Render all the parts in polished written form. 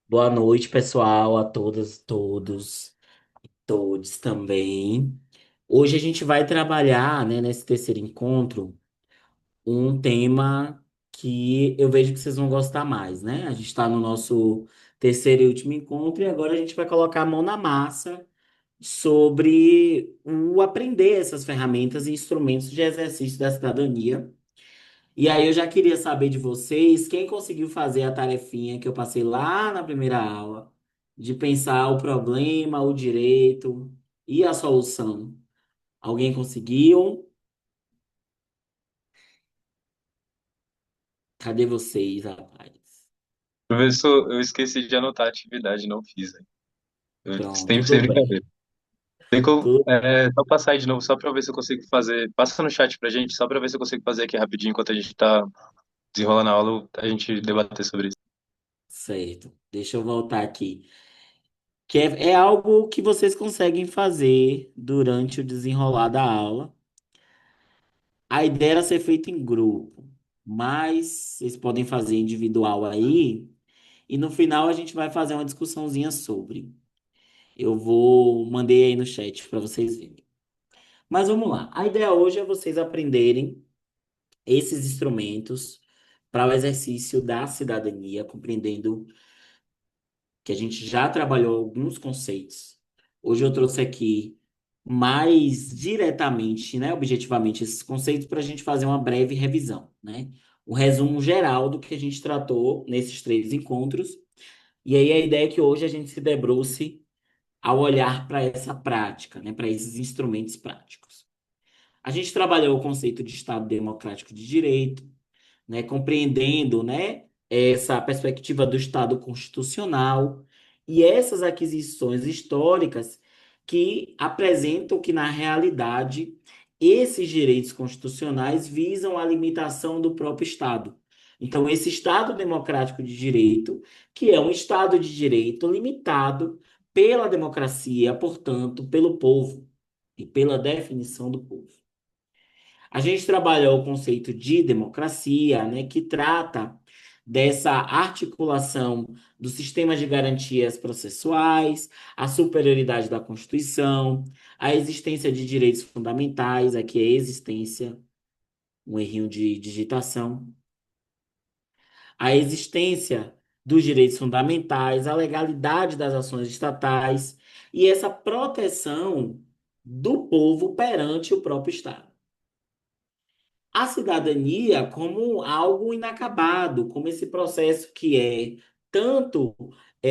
Boa noite, pessoal, a todas, todos, todos também. Hoje a gente vai trabalhar, né, nesse terceiro encontro, um tema que eu vejo que vocês vão gostar mais, né? A gente está no nosso terceiro e último encontro e agora a gente vai colocar a mão na massa sobre o aprender essas ferramentas e instrumentos de exercício da cidadania. E aí eu já queria saber de vocês, quem conseguiu fazer a tarefinha que eu passei lá na primeira aula, de pensar o problema, o direito e a solução. Alguém conseguiu? Cadê vocês, rapaz? Professor, eu esqueci de anotar a atividade, não fiz, né? Pronto, Sem tudo bem. brincadeira. Tem como, Tudo só passar aí de novo, só pra ver se eu consigo fazer. Passa no chat pra gente, só pra ver se eu consigo fazer aqui rapidinho, enquanto a gente tá desenrolando a aula, a gente debater sobre isso. certo. Deixa eu voltar aqui. Que é algo que vocês conseguem fazer durante o desenrolar da aula. A ideia era ser feita em grupo, mas vocês podem fazer individual aí. E no final a gente vai fazer uma discussãozinha sobre. Eu mandei aí no chat para vocês verem. Mas vamos lá. A ideia hoje é vocês aprenderem esses instrumentos para o exercício da cidadania, compreendendo que a gente já trabalhou alguns conceitos. Hoje eu trouxe aqui mais diretamente, né, objetivamente, esses conceitos para a gente fazer uma breve revisão, né? Um resumo geral do que a gente tratou nesses três encontros. E aí a ideia é que hoje a gente se debruce ao olhar para essa prática, né, para esses instrumentos práticos. A gente trabalhou o conceito de Estado democrático de direito, né, compreendendo, né, essa perspectiva do Estado constitucional e essas aquisições históricas que apresentam que, na realidade, esses direitos constitucionais visam a limitação do próprio Estado. Então, esse Estado democrático de direito, que é um Estado de direito limitado pela democracia, portanto, pelo povo e pela definição do povo. A gente trabalhou o conceito de democracia, né, que trata dessa articulação dos sistemas de garantias processuais, a superioridade da Constituição, a existência de direitos fundamentais, aqui é existência, um errinho de digitação, a existência dos direitos fundamentais, a legalidade das ações estatais e essa proteção do povo perante o próprio Estado. A cidadania como algo inacabado, como esse processo que é tanto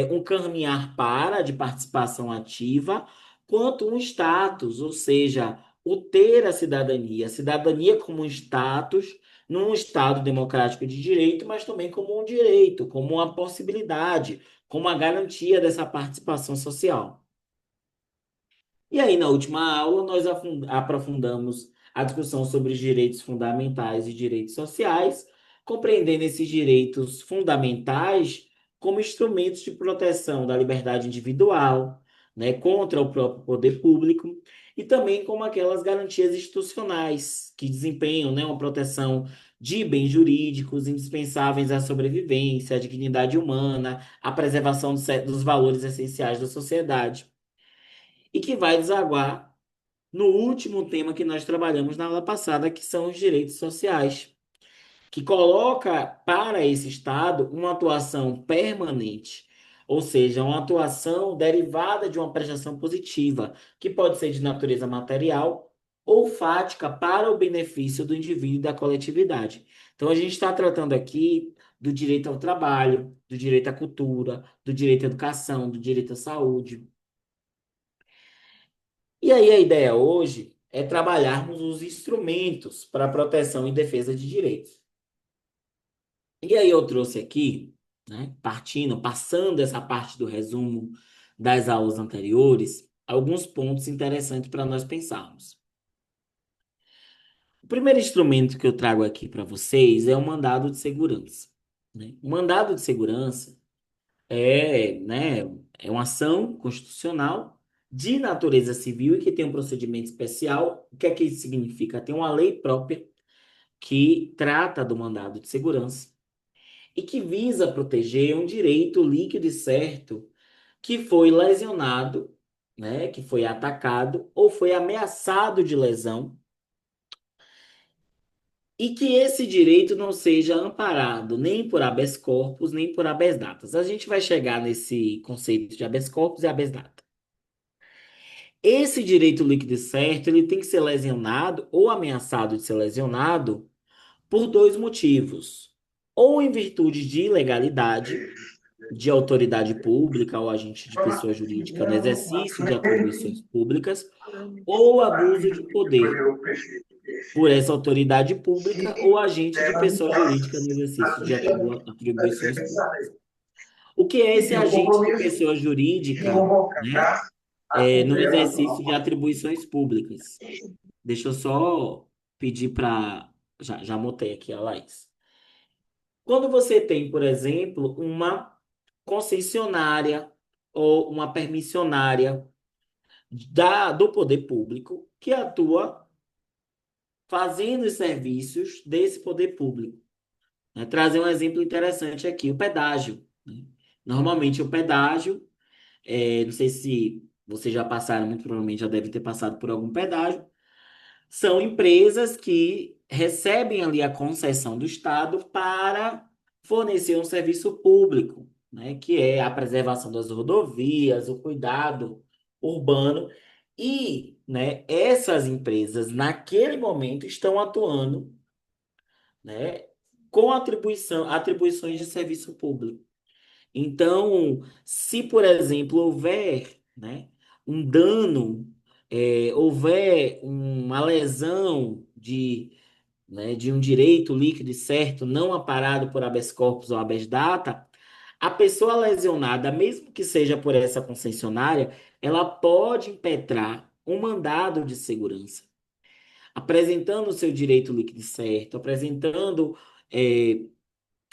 um caminhar para de participação ativa, quanto um status, ou seja, o ter a cidadania como um status num Estado democrático de direito, mas também como um direito, como uma possibilidade, como a garantia dessa participação social. E aí, na última aula, nós aprofundamos a discussão sobre os direitos fundamentais e direitos sociais, compreendendo esses direitos fundamentais como instrumentos de proteção da liberdade individual, né, contra o próprio poder público, e também como aquelas garantias institucionais que desempenham, né, uma proteção de bens jurídicos indispensáveis à sobrevivência, à dignidade humana, à preservação dos valores essenciais da sociedade e que vai desaguar no último tema que nós trabalhamos na aula passada, que são os direitos sociais, que coloca para esse Estado uma atuação permanente, ou seja, uma atuação derivada de uma prestação positiva, que pode ser de natureza material ou fática para o benefício do indivíduo e da coletividade. Então, a gente está tratando aqui do direito ao trabalho, do direito à cultura, do direito à educação, do direito à saúde. E aí a ideia hoje é trabalharmos os instrumentos para proteção e defesa de direitos. E aí eu trouxe aqui, né, passando essa parte do resumo das aulas anteriores, alguns pontos interessantes para nós pensarmos. O primeiro instrumento que eu trago aqui para vocês é o mandado de segurança, né? O mandado de segurança né, é uma ação constitucional de natureza civil e que tem um procedimento especial. O que é que isso significa? Tem uma lei própria que trata do mandado de segurança. e que visa proteger um direito líquido e certo que foi lesionado, né, que foi atacado ou foi ameaçado de lesão, e que esse direito não seja amparado nem por habeas corpus, nem por habeas datas. A gente vai chegar nesse conceito de habeas corpus e habeas data. Esse direito líquido e certo, ele tem que ser lesionado ou ameaçado de ser lesionado por dois motivos. Ou em virtude de ilegalidade, de autoridade pública ou agente de pessoa jurídica no exercício de atribuições públicas, ou abuso de poder por essa autoridade pública ou agente de pessoa jurídica no exercício de atribuições públicas. O que é esse agente de pessoa jurídica, né, no exercício de atribuições públicas? Deixa eu só pedir para. Já anotei aqui a Laís. Quando você tem, por exemplo, uma concessionária ou uma permissionária do poder público que atua fazendo os serviços desse poder público. Né? Trazer um exemplo interessante aqui, o pedágio. Né? Normalmente o pedágio, não sei se vocês já passaram, muito provavelmente já devem ter passado por algum pedágio, são empresas que recebem ali a concessão do Estado para fornecer um serviço público, né, que é a preservação das rodovias, o cuidado urbano. E, né, essas empresas, naquele momento, estão atuando, né, com atribuições de serviço público. Então, se, por exemplo, houver, né, um dano, houver uma lesão de um direito líquido e certo não amparado por habeas corpus ou habeas data, a pessoa lesionada, mesmo que seja por essa concessionária, ela pode impetrar um mandado de segurança, apresentando o seu direito líquido e certo, apresentando eh,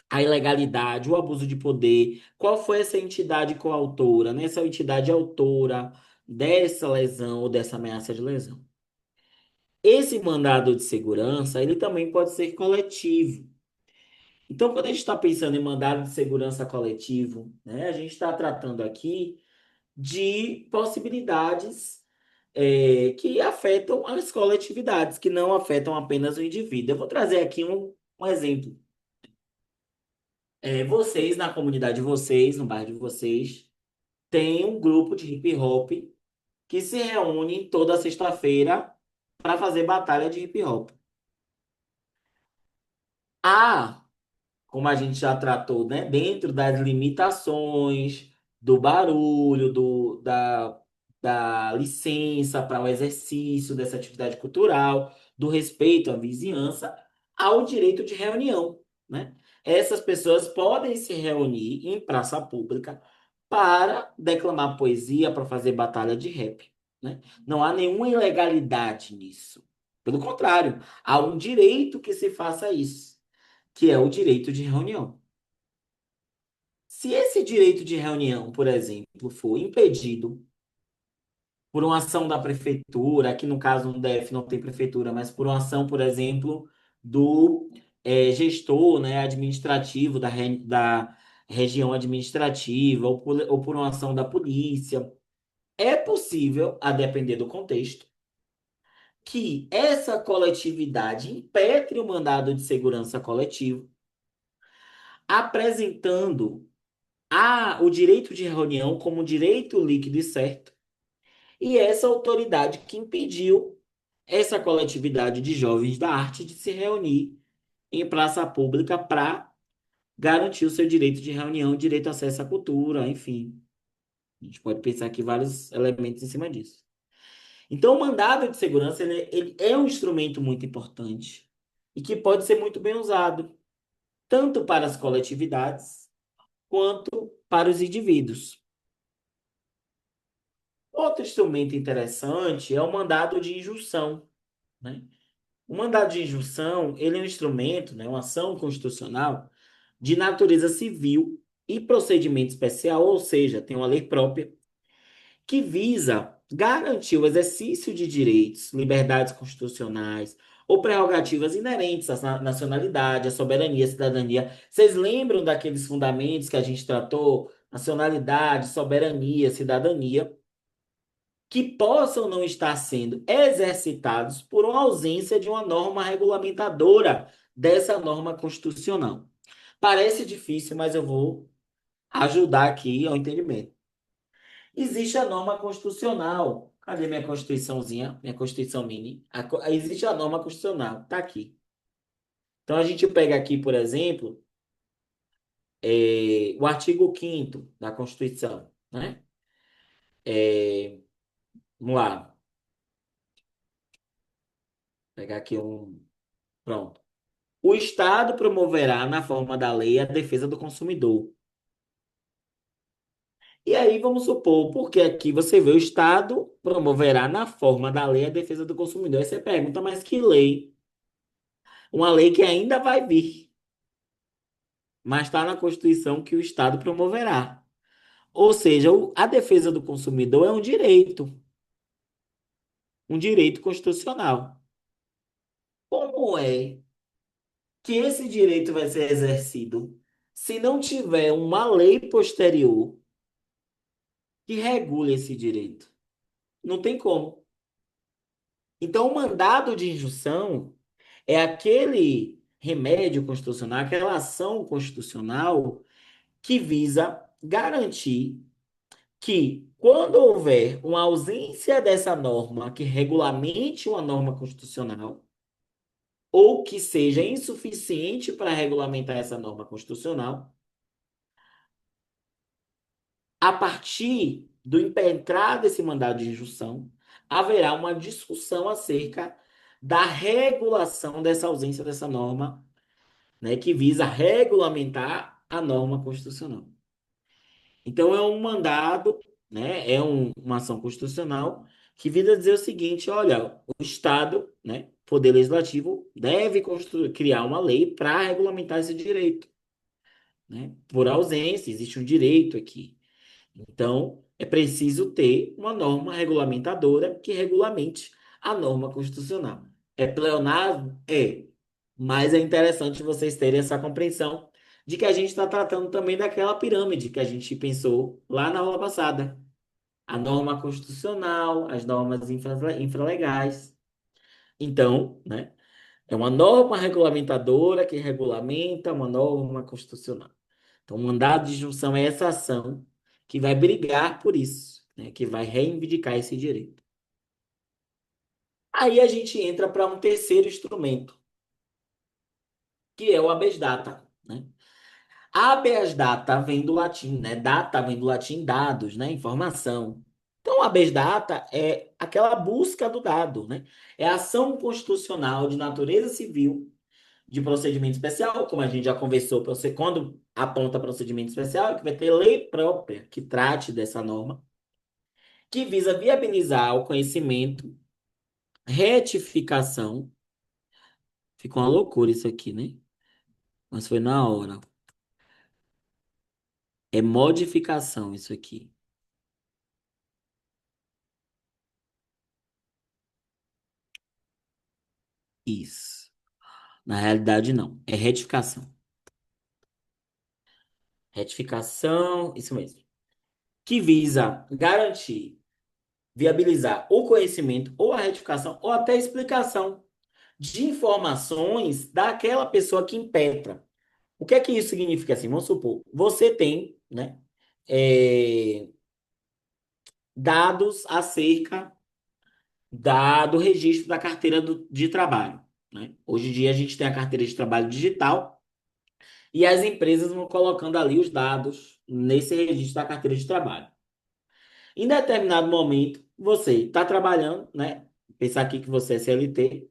a ilegalidade, o abuso de poder, qual foi essa entidade coautora, né? Essa entidade autora dessa lesão ou dessa ameaça de lesão. Esse mandado de segurança, ele também pode ser coletivo. Então, quando a gente está pensando em mandado de segurança coletivo, né, a gente está tratando aqui de possibilidades que afetam as coletividades, que não afetam apenas o indivíduo. Eu vou trazer aqui um exemplo. Vocês, na comunidade de vocês, no bairro de vocês, tem um grupo de hip hop que se reúne toda sexta-feira para fazer batalha de hip hop. Ah, como a gente já tratou, né, dentro das limitações do barulho, da licença para o exercício dessa atividade cultural, do respeito à vizinhança, há o direito de reunião, né? Essas pessoas podem se reunir em praça pública para declamar poesia, para fazer batalha de rap, né? Não há nenhuma ilegalidade nisso. Pelo contrário, há um direito que se faça isso, que é o direito de reunião. Se esse direito de reunião, por exemplo, for impedido por uma ação da prefeitura, aqui no caso no DF não tem prefeitura, mas por uma ação, por exemplo, do gestor, né, administrativo da região administrativa, ou por uma ação da polícia, é possível, a depender do contexto, que essa coletividade impetre o mandado de segurança coletivo, apresentando o direito de reunião como direito líquido e certo, e essa autoridade que impediu essa coletividade de jovens da arte de se reunir em praça pública para garantir o seu direito de reunião, direito a acesso à cultura, enfim. A gente pode pensar aqui vários elementos em cima disso. Então, o mandado de segurança ele é um instrumento muito importante e que pode ser muito bem usado, tanto para as coletividades quanto para os indivíduos. Outro instrumento interessante é o mandado de injunção, né? O mandado de injunção, ele é um instrumento, né, uma ação constitucional de natureza civil e procedimento especial, ou seja, tem uma lei própria que visa garantir o exercício de direitos, liberdades constitucionais ou prerrogativas inerentes à nacionalidade, à soberania, à cidadania. Vocês lembram daqueles fundamentos que a gente tratou? Nacionalidade, soberania, cidadania, que possam não estar sendo exercitados por uma ausência de uma norma regulamentadora dessa norma constitucional. Parece difícil, mas eu vou ajudar aqui ao entendimento. Existe a norma constitucional. Cadê minha Constituiçãozinha? Minha Constituição mini. Existe a norma constitucional. Tá aqui. Então a gente pega aqui, por exemplo, o artigo 5º da Constituição, né? É, vamos lá. Vou pegar aqui um. Pronto. O Estado promoverá, na forma da lei, a defesa do consumidor. E aí vamos supor, porque aqui você vê o Estado promoverá, na forma da lei, a defesa do consumidor. Aí você pergunta, mas que lei? Uma lei que ainda vai vir, mas está na Constituição que o Estado promoverá. Ou seja, a defesa do consumidor é um direito constitucional. Como é que esse direito vai ser exercido se não tiver uma lei posterior que regule esse direito? Não tem como. Então, o mandado de injunção é aquele remédio constitucional, aquela ação constitucional que visa garantir que, quando houver uma ausência dessa norma que regulamente uma norma constitucional, ou que seja insuficiente para regulamentar essa norma constitucional, a partir do impetrar desse mandado de injunção, haverá uma discussão acerca da regulação dessa ausência dessa norma, né, que visa regulamentar a norma constitucional. Então, é um mandado, né, uma ação constitucional que visa dizer o seguinte: olha, o Estado, né, Poder Legislativo, deve criar uma lei para regulamentar esse direito, né? Por ausência, existe um direito aqui. Então, é preciso ter uma norma regulamentadora que regulamente a norma constitucional. É pleonasmo? É. Mas é interessante vocês terem essa compreensão de que a gente está tratando também daquela pirâmide que a gente pensou lá na aula passada. A norma constitucional, as normas infralegais. Então, né, é uma norma regulamentadora que regulamenta uma norma constitucional. Então, o mandado de junção é essa ação que vai brigar por isso, né, que vai reivindicar esse direito. Aí a gente entra para um terceiro instrumento, que é o habeas data, né? Habeas data vem do latim, né? Data vem do latim dados, né? Informação. Então, habeas data é aquela busca do dado, né? É a ação constitucional de natureza civil de procedimento especial, como a gente já conversou, você quando aponta procedimento especial, é que vai ter lei própria que trate dessa norma, que visa viabilizar o conhecimento, retificação. Ficou uma loucura isso aqui, né? Mas foi na hora. É modificação isso aqui. Isso. Na realidade, não. É retificação. Retificação, isso mesmo. Que visa garantir, viabilizar o conhecimento, ou a retificação, ou até a explicação de informações daquela pessoa que impetra. O que é que isso significa assim? Vamos supor, você tem, né, é, dados acerca do registro da carteira de trabalho, né? Hoje em dia a gente tem a carteira de trabalho digital e as empresas vão colocando ali os dados nesse registro da carteira de trabalho. Em determinado momento, você está trabalhando, né? Pensar aqui que você é CLT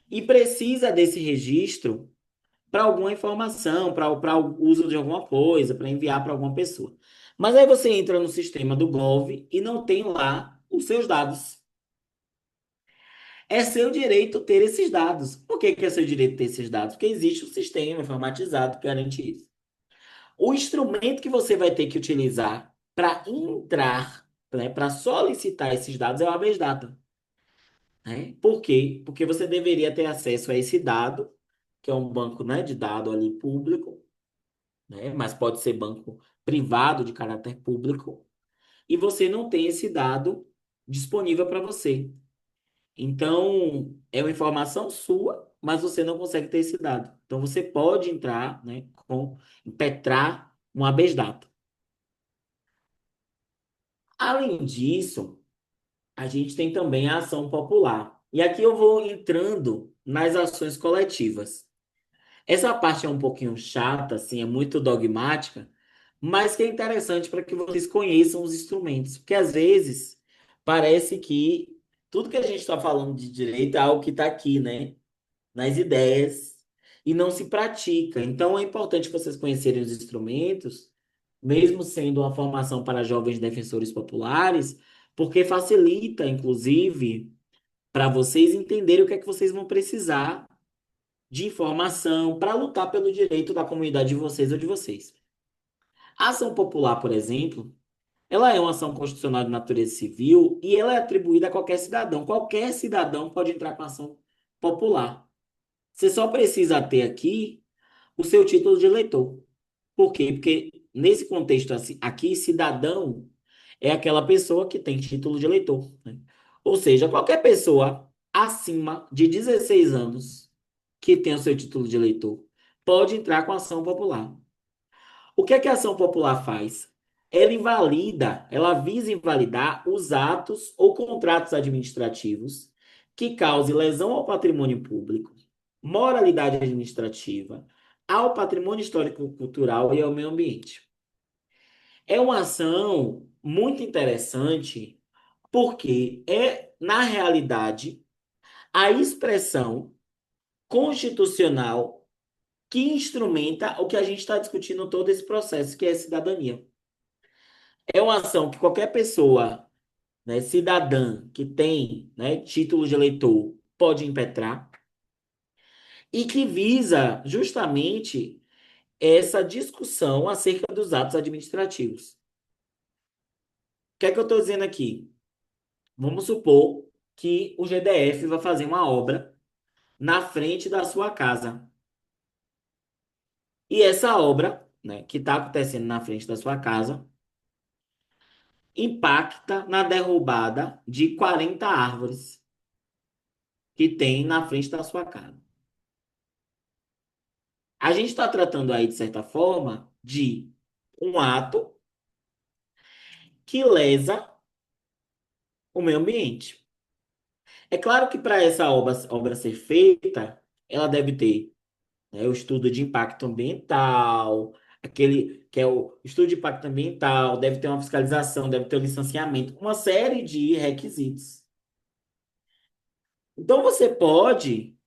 e precisa desse registro para alguma informação, para o uso de alguma coisa, para enviar para alguma pessoa. Mas aí você entra no sistema do Gov e não tem lá os seus dados. É seu direito ter esses dados. Por que que é seu direito ter esses dados? Porque existe um sistema informatizado que garante isso. O instrumento que você vai ter que utilizar para entrar né, para solicitar esses dados é o habeas data, né? Por quê? Porque você deveria ter acesso a esse dado, que é um banco, né, de dado ali público, né, mas pode ser banco privado de caráter público, e você não tem esse dado disponível para você. Então, é uma informação sua, mas você não consegue ter esse dado. Então, você pode entrar, né, impetrar um habeas data. Além disso, a gente tem também a ação popular. E aqui eu vou entrando nas ações coletivas. Essa parte é um pouquinho chata, assim, é muito dogmática, mas que é interessante para que vocês conheçam os instrumentos. Porque às vezes parece que tudo que a gente está falando de direito é algo que está aqui, né? Nas ideias e não se pratica. Então é importante vocês conhecerem os instrumentos, mesmo sendo uma formação para jovens defensores populares, porque facilita, inclusive, para vocês entenderem o que é que vocês vão precisar de informação para lutar pelo direito da comunidade de vocês ou de vocês. A ação popular, por exemplo, ela é uma ação constitucional de natureza civil e ela é atribuída a qualquer cidadão. Qualquer cidadão pode entrar com ação popular. Você só precisa ter aqui o seu título de eleitor. Por quê? Porque nesse contexto assim, aqui, cidadão é aquela pessoa que tem título de eleitor, né? Ou seja, qualquer pessoa acima de 16 anos que tem o seu título de eleitor pode entrar com ação popular. O que é que a ação popular faz? Ela invalida, ela visa invalidar os atos ou contratos administrativos que causem lesão ao patrimônio público, moralidade administrativa, ao patrimônio histórico-cultural e ao meio ambiente. É uma ação muito interessante porque é, na realidade, a expressão constitucional que instrumenta o que a gente está discutindo todo esse processo, que é a cidadania. É uma ação que qualquer pessoa, né, cidadã que tem, né, título de eleitor pode impetrar e que visa justamente essa discussão acerca dos atos administrativos. O que é que eu estou dizendo aqui? Vamos supor que o GDF vai fazer uma obra na frente da sua casa. E essa obra, né, que está acontecendo na frente da sua casa, impacta na derrubada de 40 árvores que tem na frente da sua casa. A gente está tratando aí, de certa forma, de um ato que lesa o meio ambiente. É claro que para essa obra ser feita, ela deve ter, né, o estudo de impacto ambiental, aquele que é o estudo de impacto ambiental, deve ter uma fiscalização, deve ter um licenciamento, uma série de requisitos. Então você pode,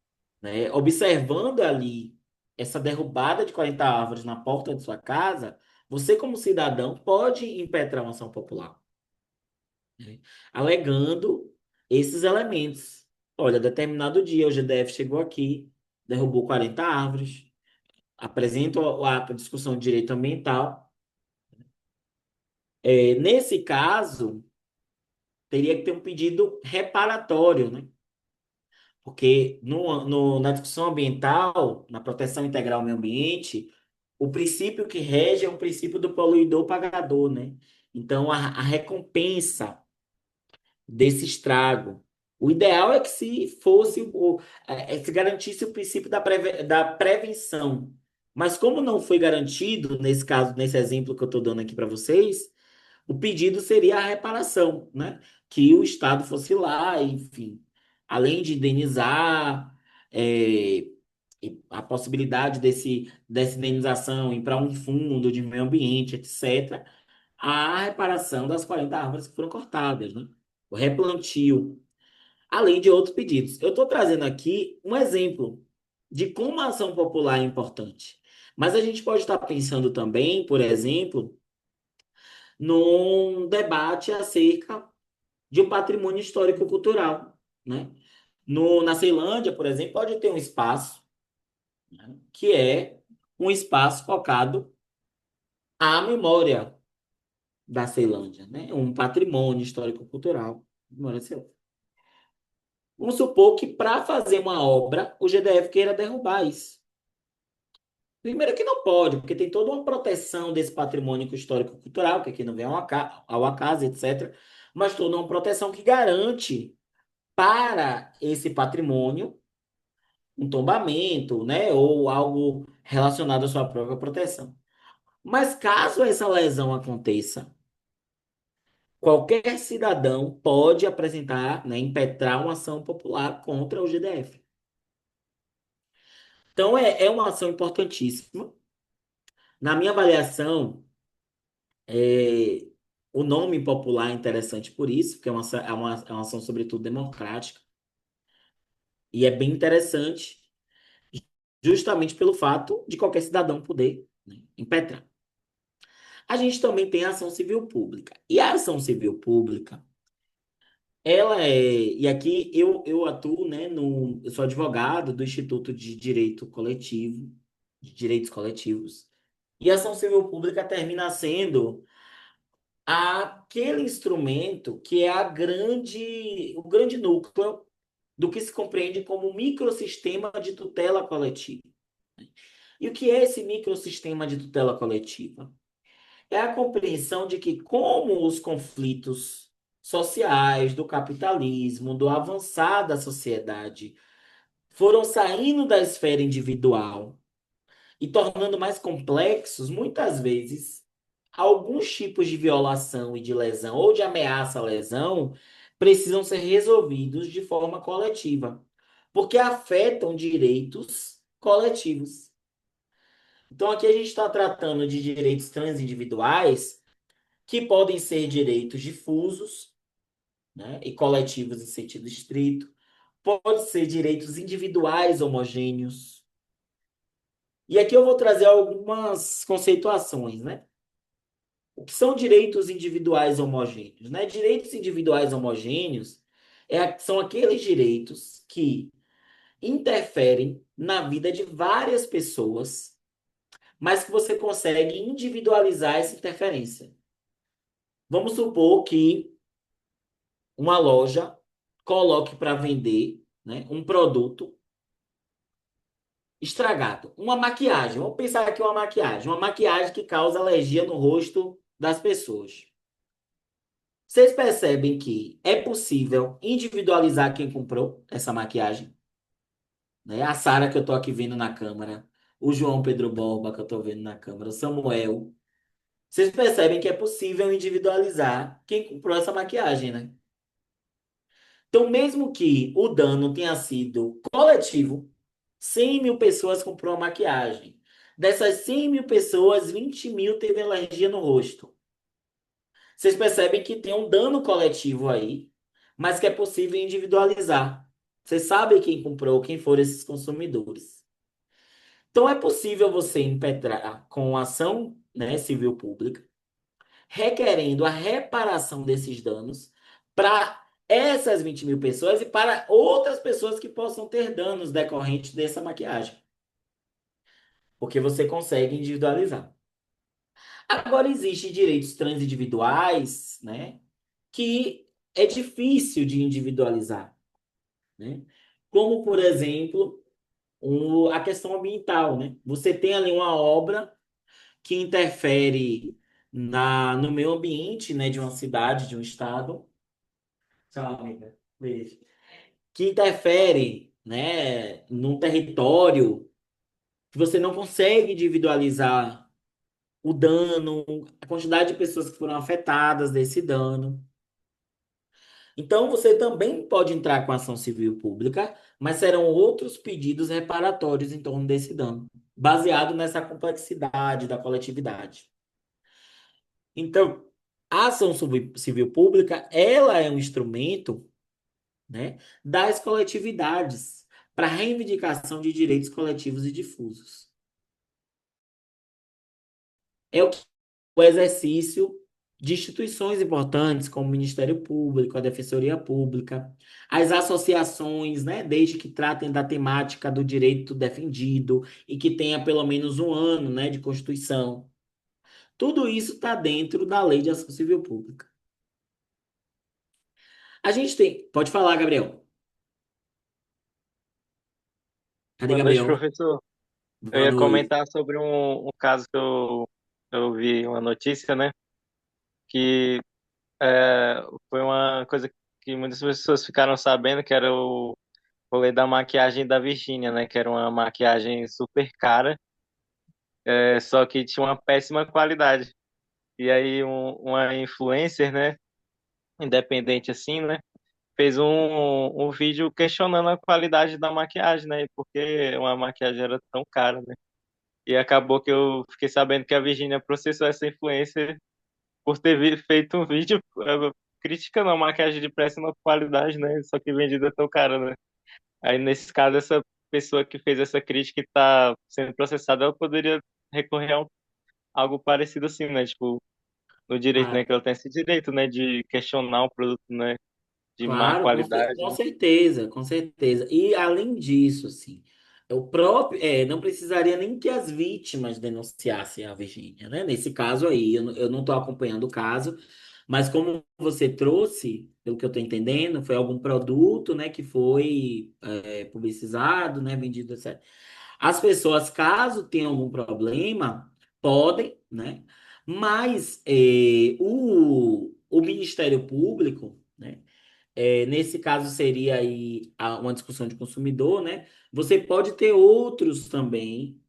né, observando ali essa derrubada de 40 árvores na porta de sua casa, você como cidadão pode impetrar uma ação popular, né, alegando esses elementos. Olha, determinado dia o GDF chegou aqui, derrubou 40 árvores, apresenta a discussão de direito ambiental. Nesse caso, teria que ter um pedido reparatório, né? Porque na discussão ambiental, na proteção integral ao meio ambiente, o princípio que rege é o princípio do poluidor pagador, né? Então, a recompensa desse estrago. O ideal é que se fosse, se garantisse o princípio da prevenção. Mas como não foi garantido, nesse caso, nesse exemplo que eu estou dando aqui para vocês, o pedido seria a reparação, né? Que o Estado fosse lá, enfim, além de indenizar, é, e a possibilidade dessa indenização ir para um fundo de meio ambiente, etc., a reparação das 40 árvores que foram cortadas, né? O replantio, além de outros pedidos. Eu estou trazendo aqui um exemplo de como a ação popular é importante. Mas a gente pode estar pensando também, por exemplo, num debate acerca de um patrimônio histórico-cultural, né? Na Ceilândia, por exemplo, pode ter um espaço, né, que é um espaço focado à memória, da Ceilândia, né? Um patrimônio histórico-cultural. Mora em Ceilândia. Vamos supor que para fazer uma obra, o GDF queira derrubar isso. Primeiro que não pode, porque tem toda uma proteção desse patrimônio histórico-cultural, que aqui não vem ao acaso, etc. Mas toda uma proteção que garante para esse patrimônio um tombamento, né? Ou algo relacionado à sua própria proteção. Mas caso essa lesão aconteça, qualquer cidadão pode apresentar, né, impetrar uma ação popular contra o GDF. Então, é uma ação importantíssima. Na minha avaliação, é, o nome popular é interessante por isso, porque é uma ação, sobretudo, democrática. E é bem interessante, justamente pelo fato de qualquer cidadão poder, né, impetrar. A gente também tem a ação civil pública. E a ação civil pública, ela é. E aqui eu atuo, né, no. Eu sou advogado do Instituto de Direito Coletivo, de Direitos Coletivos. E a ação civil pública termina sendo aquele instrumento que é o grande núcleo do que se compreende como microsistema de tutela coletiva. E o que é esse microsistema de tutela coletiva? É a compreensão de que, como os conflitos sociais, do capitalismo, do avançar da sociedade, foram saindo da esfera individual e tornando mais complexos, muitas vezes, alguns tipos de violação e de lesão, ou de ameaça à lesão, precisam ser resolvidos de forma coletiva, porque afetam direitos coletivos. Então, aqui a gente está tratando de direitos transindividuais, que podem ser direitos difusos, né, e coletivos em sentido estrito, pode ser direitos individuais homogêneos. E aqui eu vou trazer algumas conceituações, né? O que são direitos individuais homogêneos, né? Direitos individuais homogêneos são aqueles direitos que interferem na vida de várias pessoas, mas que você consegue individualizar essa interferência. Vamos supor que uma loja coloque para vender, né, um produto estragado, uma maquiagem. Vamos pensar aqui uma maquiagem que causa alergia no rosto das pessoas. Vocês percebem que é possível individualizar quem comprou essa maquiagem? Né? A Sara que eu tô aqui vendo na câmera, o João Pedro Borba que eu tô vendo na câmera, o Samuel. Vocês percebem que é possível individualizar quem comprou essa maquiagem, né? Então, mesmo que o dano tenha sido coletivo, 100 mil pessoas comprou a maquiagem. Dessas 100 mil pessoas, 20 mil teve alergia no rosto. Vocês percebem que tem um dano coletivo aí, mas que é possível individualizar. Vocês sabem quem comprou, quem foram esses consumidores. Então, é possível você impetrar com ação, né, civil pública, requerendo a reparação desses danos para essas 20 mil pessoas e para outras pessoas que possam ter danos decorrentes dessa maquiagem, porque você consegue individualizar. Agora, existem direitos transindividuais, né, que é difícil de individualizar, né? Como, por exemplo, a questão ambiental, né? Você tem ali uma obra que interfere no meio ambiente, né, de uma cidade, de um estado. Tchau, amiga. Beijo. Que interfere, né, num território que você não consegue individualizar o dano, a quantidade de pessoas que foram afetadas desse dano. Então, você também pode entrar com ação civil pública, mas serão outros pedidos reparatórios em torno desse dano, baseado nessa complexidade da coletividade. Então, a ação civil pública, ela é um instrumento, né, das coletividades para reivindicação de direitos coletivos e difusos. É o exercício de instituições importantes, como o Ministério Público, a Defensoria Pública, as associações, né, desde que tratem da temática do direito defendido e que tenha pelo menos um ano, né, de Constituição. Tudo isso está dentro da Lei de Ação Civil Pública. A gente tem. Pode falar, Gabriel. Cadê Boa noite, Gabriel? professor. Eu Boa ia noite. comentar sobre um caso que eu vi uma notícia, né? Que é, foi uma coisa que muitas pessoas ficaram sabendo, que era o rolê da maquiagem da Virgínia, né? Que era uma maquiagem super cara, só que tinha uma péssima qualidade. E aí uma influencer, né? Independente assim, né? Fez um vídeo questionando a qualidade da maquiagem, né? E por que uma maquiagem era tão cara, né? E acabou que eu fiquei sabendo que a Virgínia processou essa influencer por ter feito um vídeo criticando a maquiagem de péssima qualidade, né? Só que vendida tão cara, né? Aí, nesse caso, essa pessoa que fez essa crítica e tá sendo processada, ela poderia recorrer a algo parecido assim, né? Tipo, no direito, né? Ah, Que ela tem esse direito, né? De questionar o produto, né? De má claro, qualidade, com né? certeza, com certeza. E além disso, assim, o próprio, não precisaria nem que as vítimas denunciassem a Virgínia, né? Nesse caso aí, eu não estou acompanhando o caso, mas como você trouxe, pelo que eu estou entendendo, foi algum produto, né, que foi publicizado, né, vendido, etc. As pessoas, caso tenham algum problema, podem, né? Mas o Ministério Público, né? Nesse caso seria aí uma discussão de consumidor, né? Você pode ter outros também,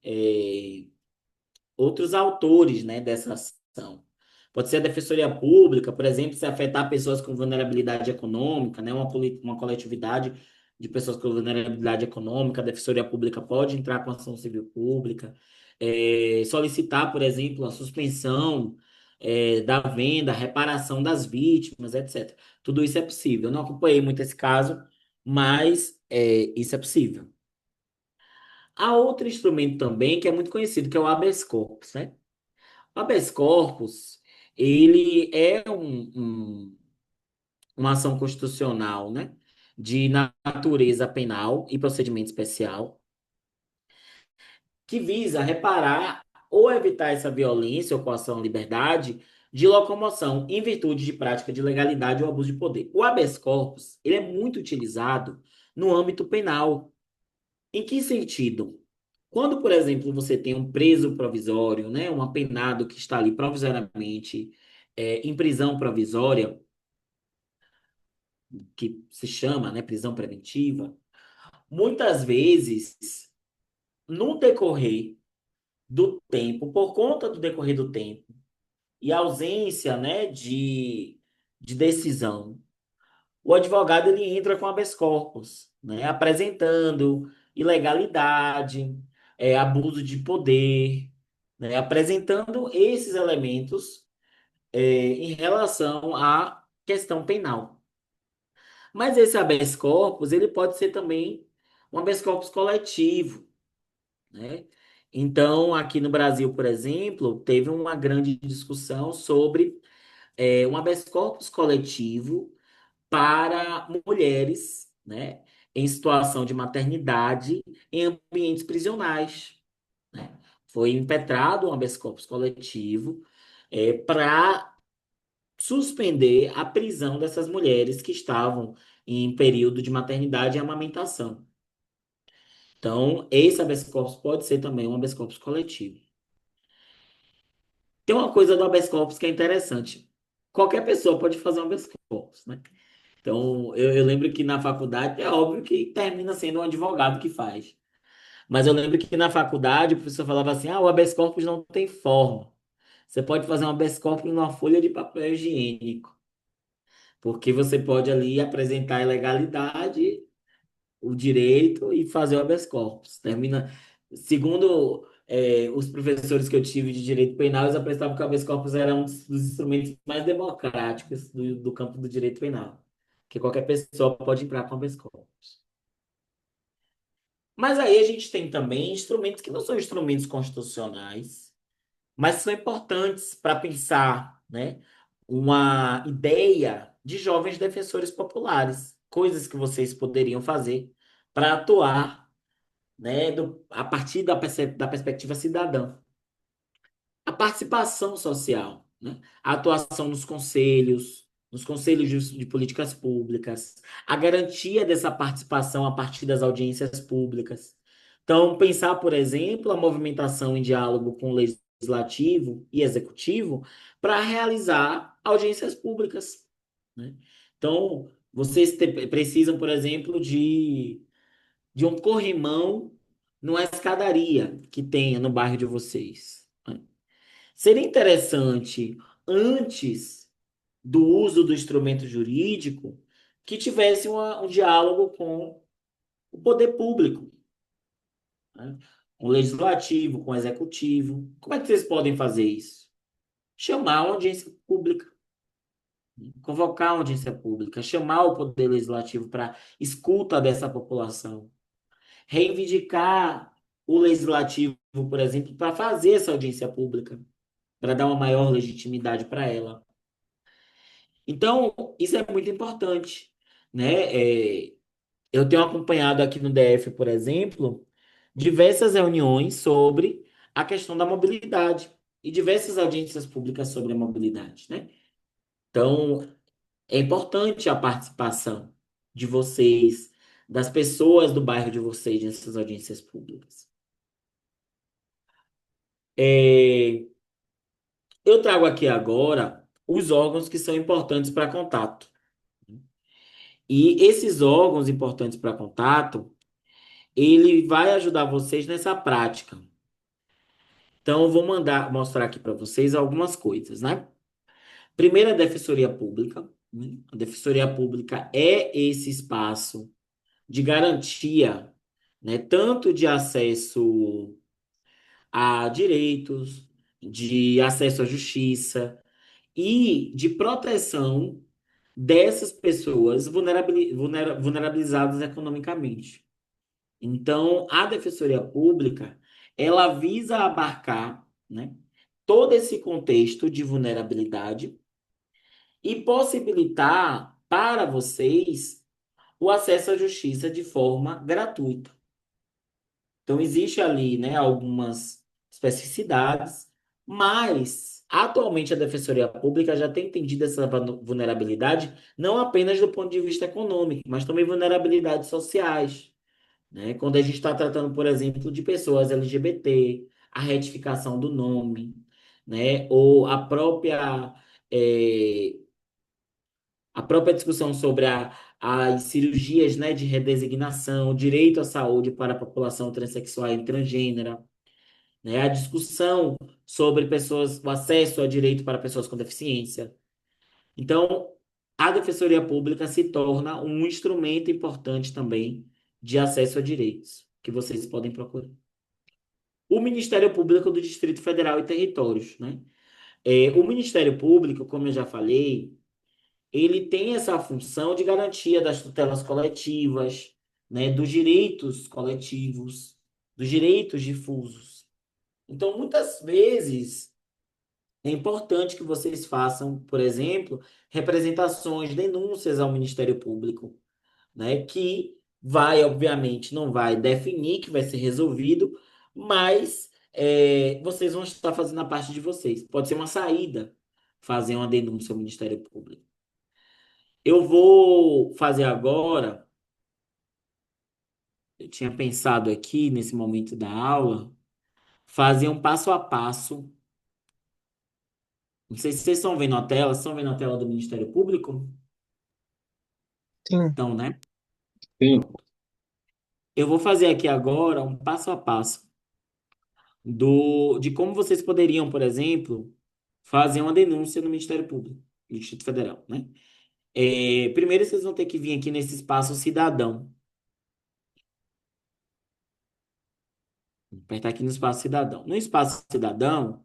outros autores, né, dessa ação. Pode ser a Defensoria Pública, por exemplo, se afetar pessoas com vulnerabilidade econômica, né, uma coletividade de pessoas com vulnerabilidade econômica, a Defensoria Pública pode entrar com ação civil pública, solicitar, por exemplo, a suspensão, da venda, reparação das vítimas, etc. Tudo isso é possível. Eu não acompanhei muito esse caso, mas isso é possível. Há outro instrumento também que é muito conhecido, que é o habeas corpus, né? O habeas corpus, ele é uma ação constitucional, né? De natureza penal e procedimento especial, que visa reparar ou evitar essa violência ou coação à liberdade de locomoção em virtude de prática de legalidade ou abuso de poder. O habeas corpus, ele é muito utilizado no âmbito penal. Em que sentido? Quando, por exemplo, você tem um preso provisório, né, um apenado que está ali provisoriamente em prisão provisória, que se chama, né, prisão preventiva, muitas vezes, no decorrer do tempo, por conta do decorrer do tempo e ausência, né, de decisão, o advogado ele entra com habeas corpus, né, apresentando ilegalidade, abuso de poder, né, apresentando esses elementos em relação à questão penal. Mas esse habeas corpus ele pode ser também um habeas corpus coletivo, né? Então, aqui no Brasil, por exemplo, teve uma grande discussão sobre um habeas corpus coletivo para mulheres, né, em situação de maternidade em ambientes prisionais, né? Foi impetrado um habeas corpus coletivo para suspender a prisão dessas mulheres que estavam em período de maternidade e amamentação. Então, esse habeas corpus pode ser também um habeas corpus coletivo. Tem uma coisa do habeas corpus que é interessante. Qualquer pessoa pode fazer um habeas corpus, né? Então, eu lembro que na faculdade, é óbvio que termina sendo um advogado que faz. Mas eu lembro que na faculdade o professor falava assim: o habeas corpus não tem forma. Você pode fazer um habeas corpus numa folha de papel higiênico, porque você pode ali apresentar a ilegalidade, o direito e fazer o habeas corpus. Termina, segundo os professores que eu tive de direito penal, eles apresentavam que o habeas corpus era um dos instrumentos mais democráticos do campo do direito penal, que qualquer pessoa pode entrar com habeas corpus. Mas aí a gente tem também instrumentos que não são instrumentos constitucionais, mas são importantes para pensar, né, uma ideia de jovens defensores populares, coisas que vocês poderiam fazer para atuar, né, a partir da perspectiva cidadã. a participação social, né? A atuação nos conselhos de políticas públicas, a garantia dessa participação a partir das audiências públicas. Então, pensar, por exemplo, a movimentação em diálogo com o legislativo e executivo para realizar audiências públicas, né? Então, precisam, por exemplo, de um corrimão numa escadaria que tenha no bairro de vocês, né? Seria interessante, antes do uso do instrumento jurídico, que tivesse um diálogo com o poder público, né? Com o legislativo, com o executivo. Como é que vocês podem fazer isso? Chamar uma audiência pública, convocar uma audiência pública, chamar o poder legislativo para escuta dessa população, reivindicar o legislativo, por exemplo, para fazer essa audiência pública, para dar uma maior legitimidade para ela. Então, isso é muito importante, né? Eu tenho acompanhado aqui no DF, por exemplo, diversas reuniões sobre a questão da mobilidade e diversas audiências públicas sobre a mobilidade, né? Então, é importante a participação de vocês, das pessoas do bairro de vocês nessas audiências públicas. É, eu trago aqui agora os órgãos que são importantes para contato. E esses órgãos importantes para contato, ele vai ajudar vocês nessa prática. Então, eu vou mostrar aqui para vocês algumas coisas, né? Primeiro, a Defensoria Pública, né? A Defensoria Pública é esse espaço de garantia, né? Tanto de acesso a direitos, de acesso à justiça e de proteção dessas pessoas vulnerabilizadas economicamente. Então, a Defensoria Pública, ela visa abarcar, né, todo esse contexto de vulnerabilidade e possibilitar para vocês o acesso à justiça de forma gratuita. Então, existe ali, né, algumas especificidades, mas atualmente a Defensoria Pública já tem entendido essa vulnerabilidade não apenas do ponto de vista econômico, mas também vulnerabilidades sociais, né? Quando a gente está tratando, por exemplo, de pessoas LGBT, a retificação do nome, né? Ou eh, a própria discussão sobre as cirurgias, né, de redesignação, direito à saúde para a população transexual e transgênera, né? A discussão sobre pessoas, o acesso a direito para pessoas com deficiência. Então, a Defensoria Pública se torna um instrumento importante também de acesso a direitos, que vocês podem procurar. O Ministério Público do Distrito Federal e Territórios, né? O Ministério Público, como eu já falei, ele tem essa função de garantia das tutelas coletivas, né? Dos direitos coletivos, dos direitos difusos. Então, muitas vezes, é importante que vocês façam, por exemplo, representações, denúncias ao Ministério Público, né? Que vai, obviamente, não vai definir que vai ser resolvido, mas vocês vão estar fazendo a parte de vocês. Pode ser uma saída fazer uma denúncia ao Ministério Público. Eu vou fazer agora, eu tinha pensado aqui nesse momento da aula, fazer um passo a passo. Não sei se vocês estão vendo a tela, estão vendo a tela do Ministério Público? Sim, Então, né? sim. Eu vou fazer aqui agora um passo a passo de como vocês poderiam, por exemplo, fazer uma denúncia no Ministério Público, no Distrito Federal, né? Primeiro, vocês vão ter que vir aqui nesse espaço cidadão. Apertar aqui no espaço cidadão. No espaço cidadão,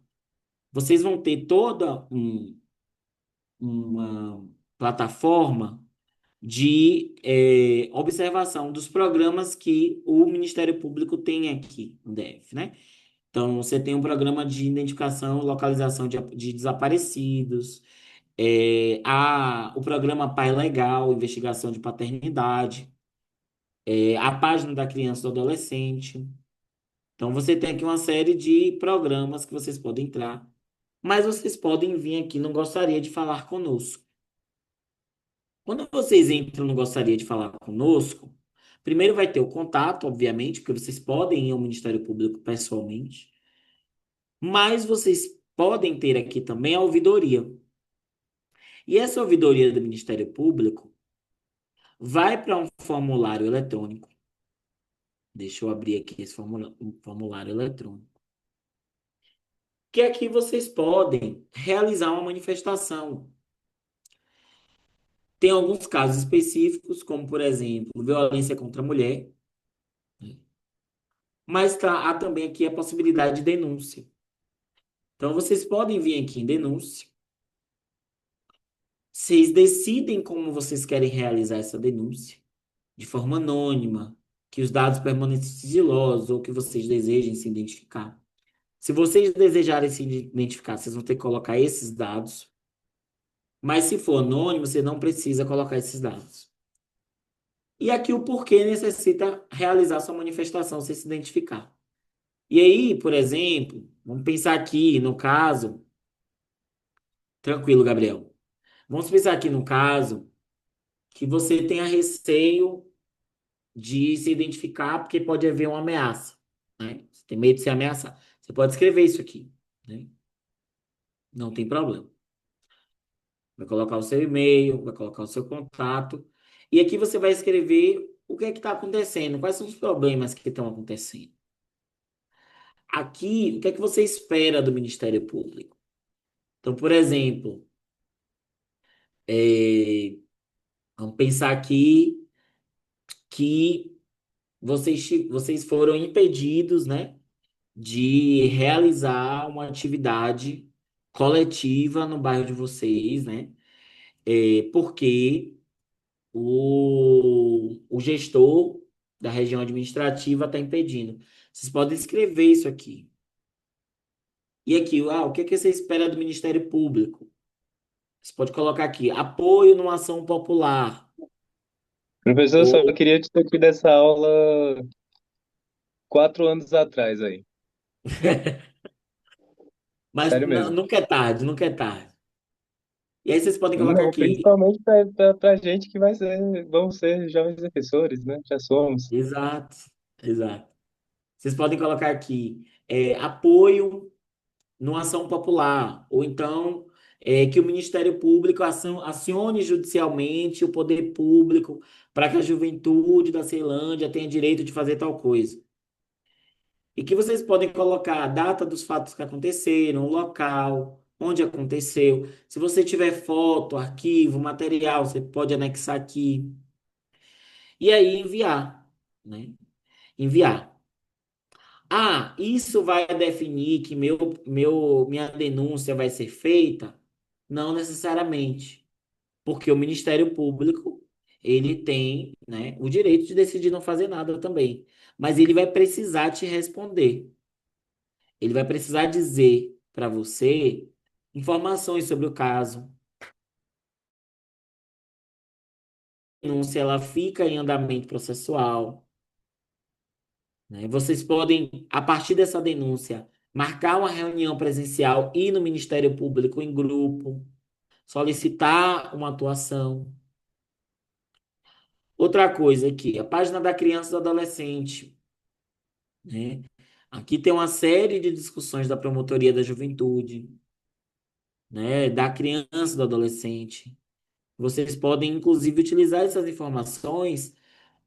vocês vão ter toda uma plataforma de observação dos programas que o Ministério Público tem aqui no DF, né? Então, você tem um programa de identificação e localização de desaparecidos, o programa Pai Legal, investigação de paternidade, a página da criança e do adolescente. Então você tem aqui uma série de programas que vocês podem entrar, mas vocês podem vir aqui, não gostaria de falar conosco. Quando vocês entram, não gostaria de falar conosco, primeiro vai ter o contato, obviamente, porque vocês podem ir ao Ministério Público pessoalmente, mas vocês podem ter aqui também a ouvidoria. E essa ouvidoria do Ministério Público vai para um formulário eletrônico. Deixa eu abrir aqui esse formulário eletrônico. Que aqui vocês podem realizar uma manifestação. Tem alguns casos específicos, como por exemplo, violência contra a mulher, né? Mas há também aqui a possibilidade de denúncia. Então vocês podem vir aqui em denúncia. Vocês decidem como vocês querem realizar essa denúncia, de forma anônima, que os dados permaneçam sigilosos ou que vocês desejem se identificar. Se vocês desejarem se identificar, vocês vão ter que colocar esses dados. Mas se for anônimo, você não precisa colocar esses dados. E aqui o porquê necessita realizar sua manifestação sem se identificar. E aí, por exemplo, vamos pensar aqui no caso. Tranquilo, Gabriel. Vamos pensar aqui no caso que você tenha receio de se identificar porque pode haver uma ameaça, né? Você tem medo de ser ameaçado. Você pode escrever isso aqui, né? Não tem problema. Vai colocar o seu e-mail, vai colocar o seu contato. E aqui você vai escrever o que é que está acontecendo, quais são os problemas que estão acontecendo. Aqui, o que é que você espera do Ministério Público? Então, por exemplo, vamos pensar aqui que vocês foram impedidos, né, de realizar uma atividade coletiva no bairro de vocês, né? Porque o gestor da região administrativa está impedindo. Vocês podem escrever isso aqui. E aqui, o que é que você espera do Ministério Público? Você pode colocar aqui, apoio numa ação popular. Professor, eu só Ou, queria te ter tido essa aula 4 anos atrás aí. mas Sério mesmo. nunca é tarde, nunca é tarde. E aí vocês podem colocar Não, aqui, principalmente para gente que vamos ser jovens defensores, né? Já somos. exato, exato. Vocês podem colocar aqui, apoio numa ação popular, ou então que o Ministério Público acione judicialmente o poder público para que a juventude da Ceilândia tenha direito de fazer tal coisa. E que vocês podem colocar a data dos fatos que aconteceram, o local, onde aconteceu. Se você tiver foto, arquivo, material, você pode anexar aqui. E aí enviar, né? Enviar. Ah, isso vai definir que minha denúncia vai ser feita? Não necessariamente, porque o Ministério Público, ele tem, né, o direito de decidir não fazer nada também, mas ele vai precisar te responder. Ele vai precisar dizer para você informações sobre o caso. A denúncia ela fica em andamento processual, né? Vocês podem, a partir dessa denúncia, marcar uma reunião presencial, ir no Ministério Público em grupo, solicitar uma atuação. Outra coisa aqui, a página da criança e do adolescente, né? Aqui tem uma série de discussões da Promotoria da Juventude, né? Da criança e do adolescente. Vocês podem, inclusive, utilizar essas informações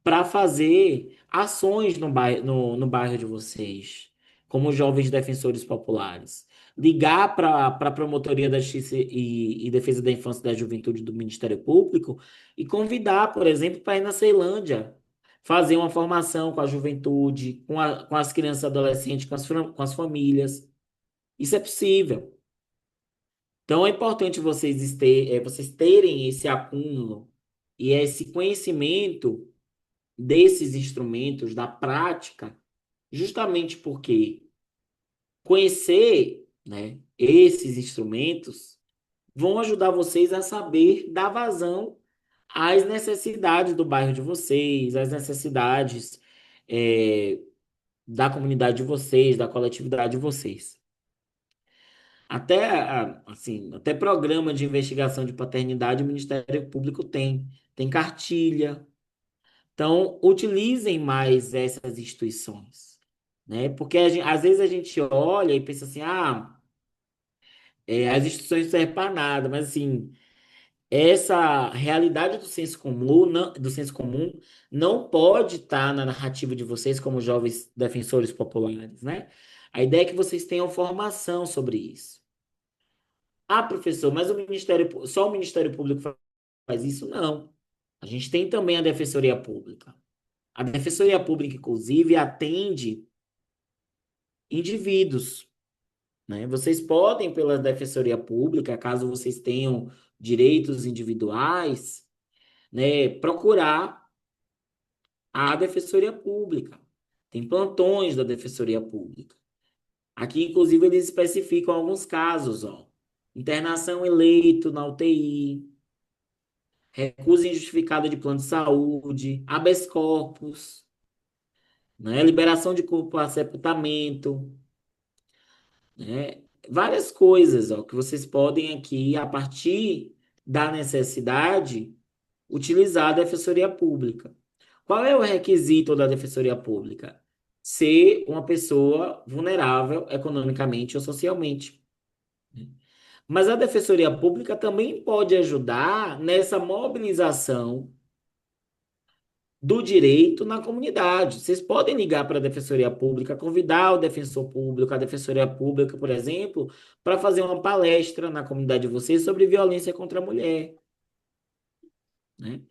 para fazer ações no bairro de vocês, como jovens defensores populares. Ligar para a Promotoria da Justiça e Defesa da Infância e da Juventude do Ministério Público e convidar, por exemplo, para ir na Ceilândia, fazer uma formação com a juventude, com as crianças e adolescentes, com as famílias. Isso é possível. Então é importante vocês terem esse acúmulo e esse conhecimento desses instrumentos, da prática, justamente porque conhecer, né, esses instrumentos vão ajudar vocês a saber dar vazão às necessidades do bairro de vocês, às necessidades, da comunidade de vocês, da coletividade de vocês. Até, assim, até programa de investigação de paternidade o Ministério Público tem. Tem cartilha. Então, utilizem mais essas instituições, né? Porque às vezes a gente olha e pensa assim, as instituições não servem para nada, mas assim, essa realidade do senso comum não pode estar na narrativa de vocês como jovens defensores populares, né? A ideia é que vocês tenham formação sobre isso. Ah, professor, mas só o Ministério Público faz isso? Não. A gente tem também a Defensoria Pública. A Defensoria Pública, inclusive, atende indivíduos, né? Vocês podem, pela Defensoria Pública, caso vocês tenham direitos individuais, né, procurar a Defensoria Pública. Tem plantões da Defensoria Pública. Aqui, inclusive, eles especificam alguns casos, ó. Internação eleito na UTI, recusa injustificada de plano de saúde, habeas corpus, né? Liberação de corpo para sepultamento, né? Várias coisas, ó, que vocês podem aqui, a partir da necessidade, utilizar a Defensoria Pública. Qual é o requisito da Defensoria Pública? Ser uma pessoa vulnerável economicamente ou socialmente. Mas a Defensoria Pública também pode ajudar nessa mobilização do direito na comunidade. Vocês podem ligar para a Defensoria Pública, convidar o defensor público, a Defensoria Pública, por exemplo, para fazer uma palestra na comunidade de vocês sobre violência contra a mulher, né?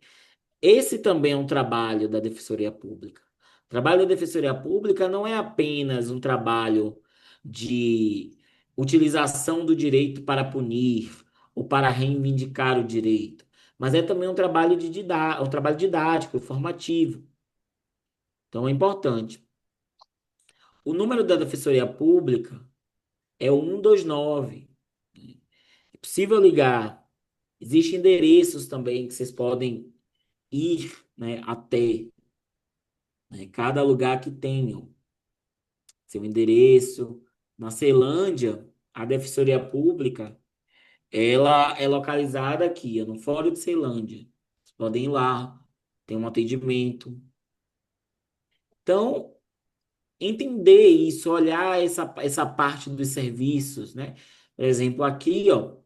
Esse também é um trabalho da Defensoria Pública. O trabalho da Defensoria Pública não é apenas um trabalho de utilização do direito para punir ou para reivindicar o direito, mas é também um trabalho didático, formativo. Então é importante. O número da Defensoria Pública é o 129. É possível ligar. Existem endereços também que vocês podem ir, né, até, né, cada lugar que tenham seu endereço. Na Ceilândia, a Defensoria Pública, ela é localizada aqui, no Fórum de Ceilândia. Vocês podem ir lá, tem um atendimento. Então, entender isso, olhar essa parte dos serviços, né? Por exemplo, aqui, ó,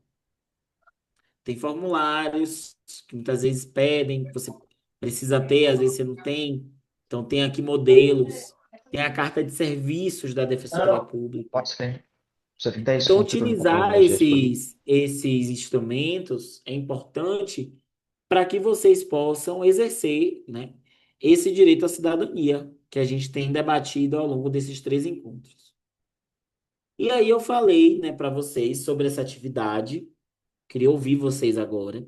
tem formulários que muitas vezes pedem, que você precisa ter, às vezes você não tem. Então, tem aqui modelos, tem a carta de serviços da Defensoria No, Pública. what's the So if there's Então, some people utilizar on this, but esses instrumentos é importante para que vocês possam exercer, né, esse direito à cidadania que a gente tem debatido ao longo desses 3 encontros. E aí eu falei, né, para vocês sobre essa atividade, queria ouvir vocês agora,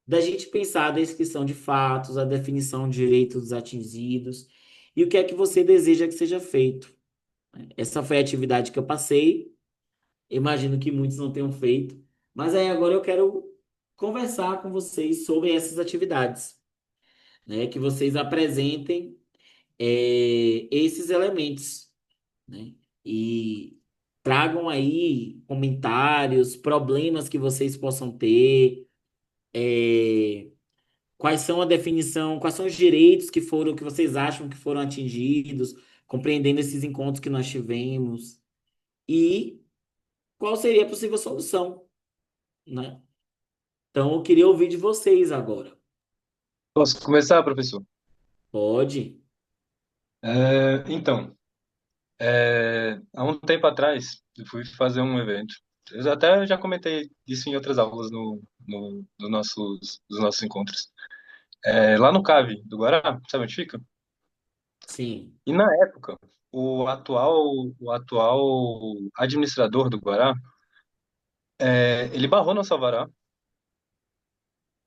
da gente pensar a descrição de fatos, a definição de direitos atingidos e o que é que você deseja que seja feito. Essa foi a atividade que eu passei. Imagino que muitos não tenham feito, mas aí agora eu quero conversar com vocês sobre essas atividades, né? Que vocês apresentem esses elementos, né? E tragam aí comentários, problemas que vocês possam ter, quais são a definição, quais são os direitos que vocês acham que foram atingidos, compreendendo esses encontros que nós tivemos, e qual seria a possível solução, né? Então, eu queria ouvir de vocês agora. Posso começar, professor? Pode? Então, há um tempo atrás, eu fui fazer um evento. Eu até já comentei isso em outras aulas dos nossos encontros. Lá no CAV do Guará, sabe onde fica? Sim. E na época, o atual administrador do Guará, ele barrou nosso alvará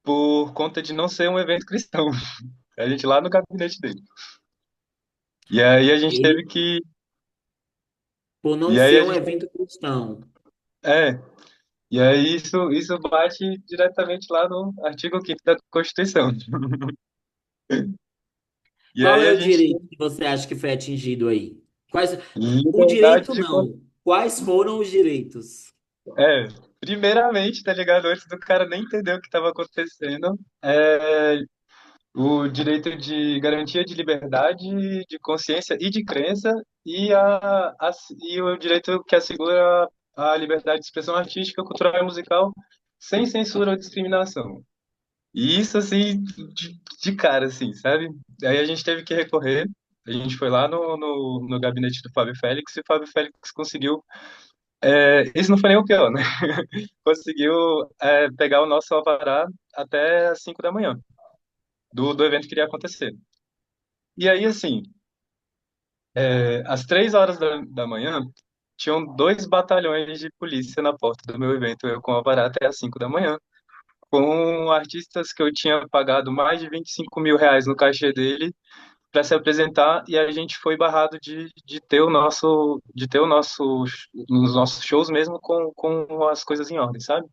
por conta de não ser um evento cristão. A gente lá no gabinete dele. E aí a gente Ele, teve que. por não E aí ser a um gente. evento cristão. É. E aí isso bate diretamente lá no artigo 5º da Constituição. E Qual aí é a o gente direito que você acha que foi atingido aí? Quais, o liberdade direito de não. Quais foram os direitos? é, primeiramente, tá ligado? Antes do cara nem entender o que estava acontecendo, é, o direito de garantia de liberdade, de consciência e de crença, e o direito que assegura a liberdade de expressão artística, cultural e musical sem censura ou discriminação. E isso, assim, de cara, assim, sabe? Aí a gente teve que recorrer, a gente foi lá no gabinete do Fábio Félix, e o Fábio Félix conseguiu. Isso não foi nem o pior, né? Conseguiu, pegar o nosso alvará até às 5 da manhã, do evento que iria acontecer. E aí, assim, às 3 horas da manhã, tinham dois batalhões de polícia na porta do meu evento, eu com o alvará até às 5 da manhã, com artistas que eu tinha pagado mais de R$ 25.000 no cachê dele para se apresentar, e a gente foi barrado de ter os nossos shows mesmo com as coisas em ordem, sabe?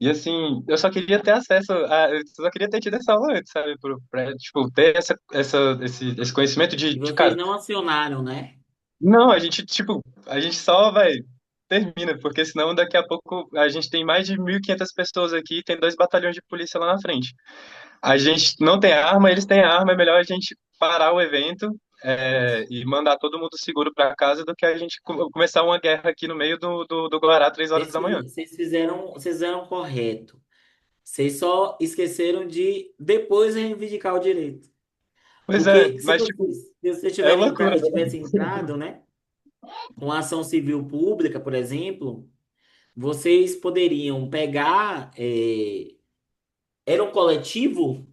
E assim, eu só queria ter acesso, eu só queria ter tido essa aula antes, sabe? Pra, tipo, ter esse conhecimento E de vocês cara. não acionaram, né? Não, a gente, tipo, a gente só vai, termina, porque senão daqui a pouco a gente tem mais de 1.500 pessoas aqui e tem dois batalhões de polícia lá na frente. A gente não tem arma, eles têm arma, é melhor a gente parar o evento, e mandar todo mundo seguro para casa do que a gente começar uma guerra aqui no meio do Guará, 3 horas da manhã. Vocês fizeram correto. Vocês só esqueceram de depois reivindicar o direito. Pois é, Porque se mas, vocês, tipo, se vocês é loucura, né? tivessem entrado, né, com ação civil pública, por exemplo, vocês poderiam pegar. Era um coletivo?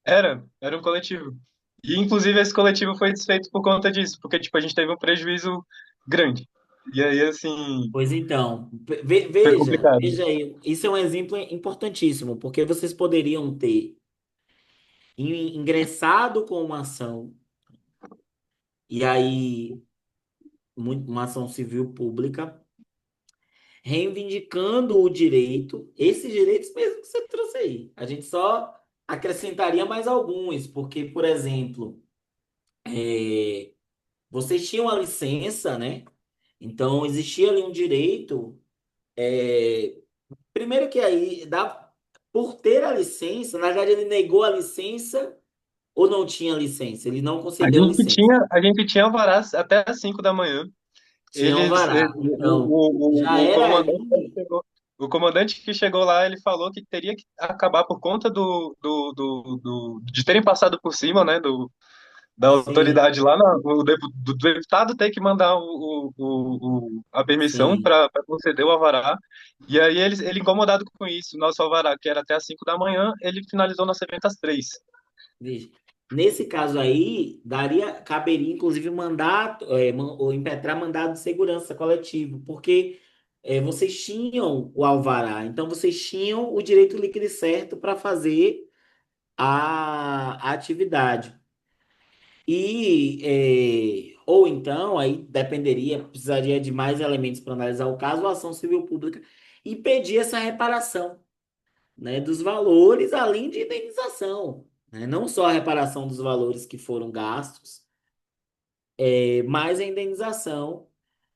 Era um coletivo. E, inclusive, esse coletivo foi desfeito por conta disso, porque, tipo, a gente teve um prejuízo grande. E aí, assim, Pois então, foi veja, complicado. veja aí. Isso é um exemplo importantíssimo, porque vocês poderiam ter ingressado com uma ação, e aí, uma ação civil pública, reivindicando o direito, esses direitos mesmo que você trouxe aí. A gente só acrescentaria mais alguns, porque, por exemplo, vocês tinham a licença, né? Então, existia ali um direito. Primeiro que aí, por ter a licença, na verdade, ele negou a licença ou não tinha licença? Ele não concedeu licença. A gente tinha alvará até às 5 da manhã. Tinha alvará. Então, já O era comandante que ali. chegou, o comandante que chegou lá, ele falou que teria que acabar por conta de terem passado por cima, né, da Sim, autoridade lá, do deputado ter que mandar a permissão sim. para conceder o alvará. E aí ele incomodado com isso, nosso alvará, que era até às 5 da manhã, ele finalizou nosso evento às 3. Veja. Nesse caso aí, caberia inclusive ou impetrar mandado de segurança coletivo, porque vocês tinham o alvará, então vocês tinham o direito líquido e certo para fazer a atividade. Ou então, aí dependeria, precisaria de mais elementos para analisar o caso, a ação civil pública e pedir essa reparação, né, dos valores, além de indenização, né? Não só a reparação dos valores que foram gastos, mas a indenização,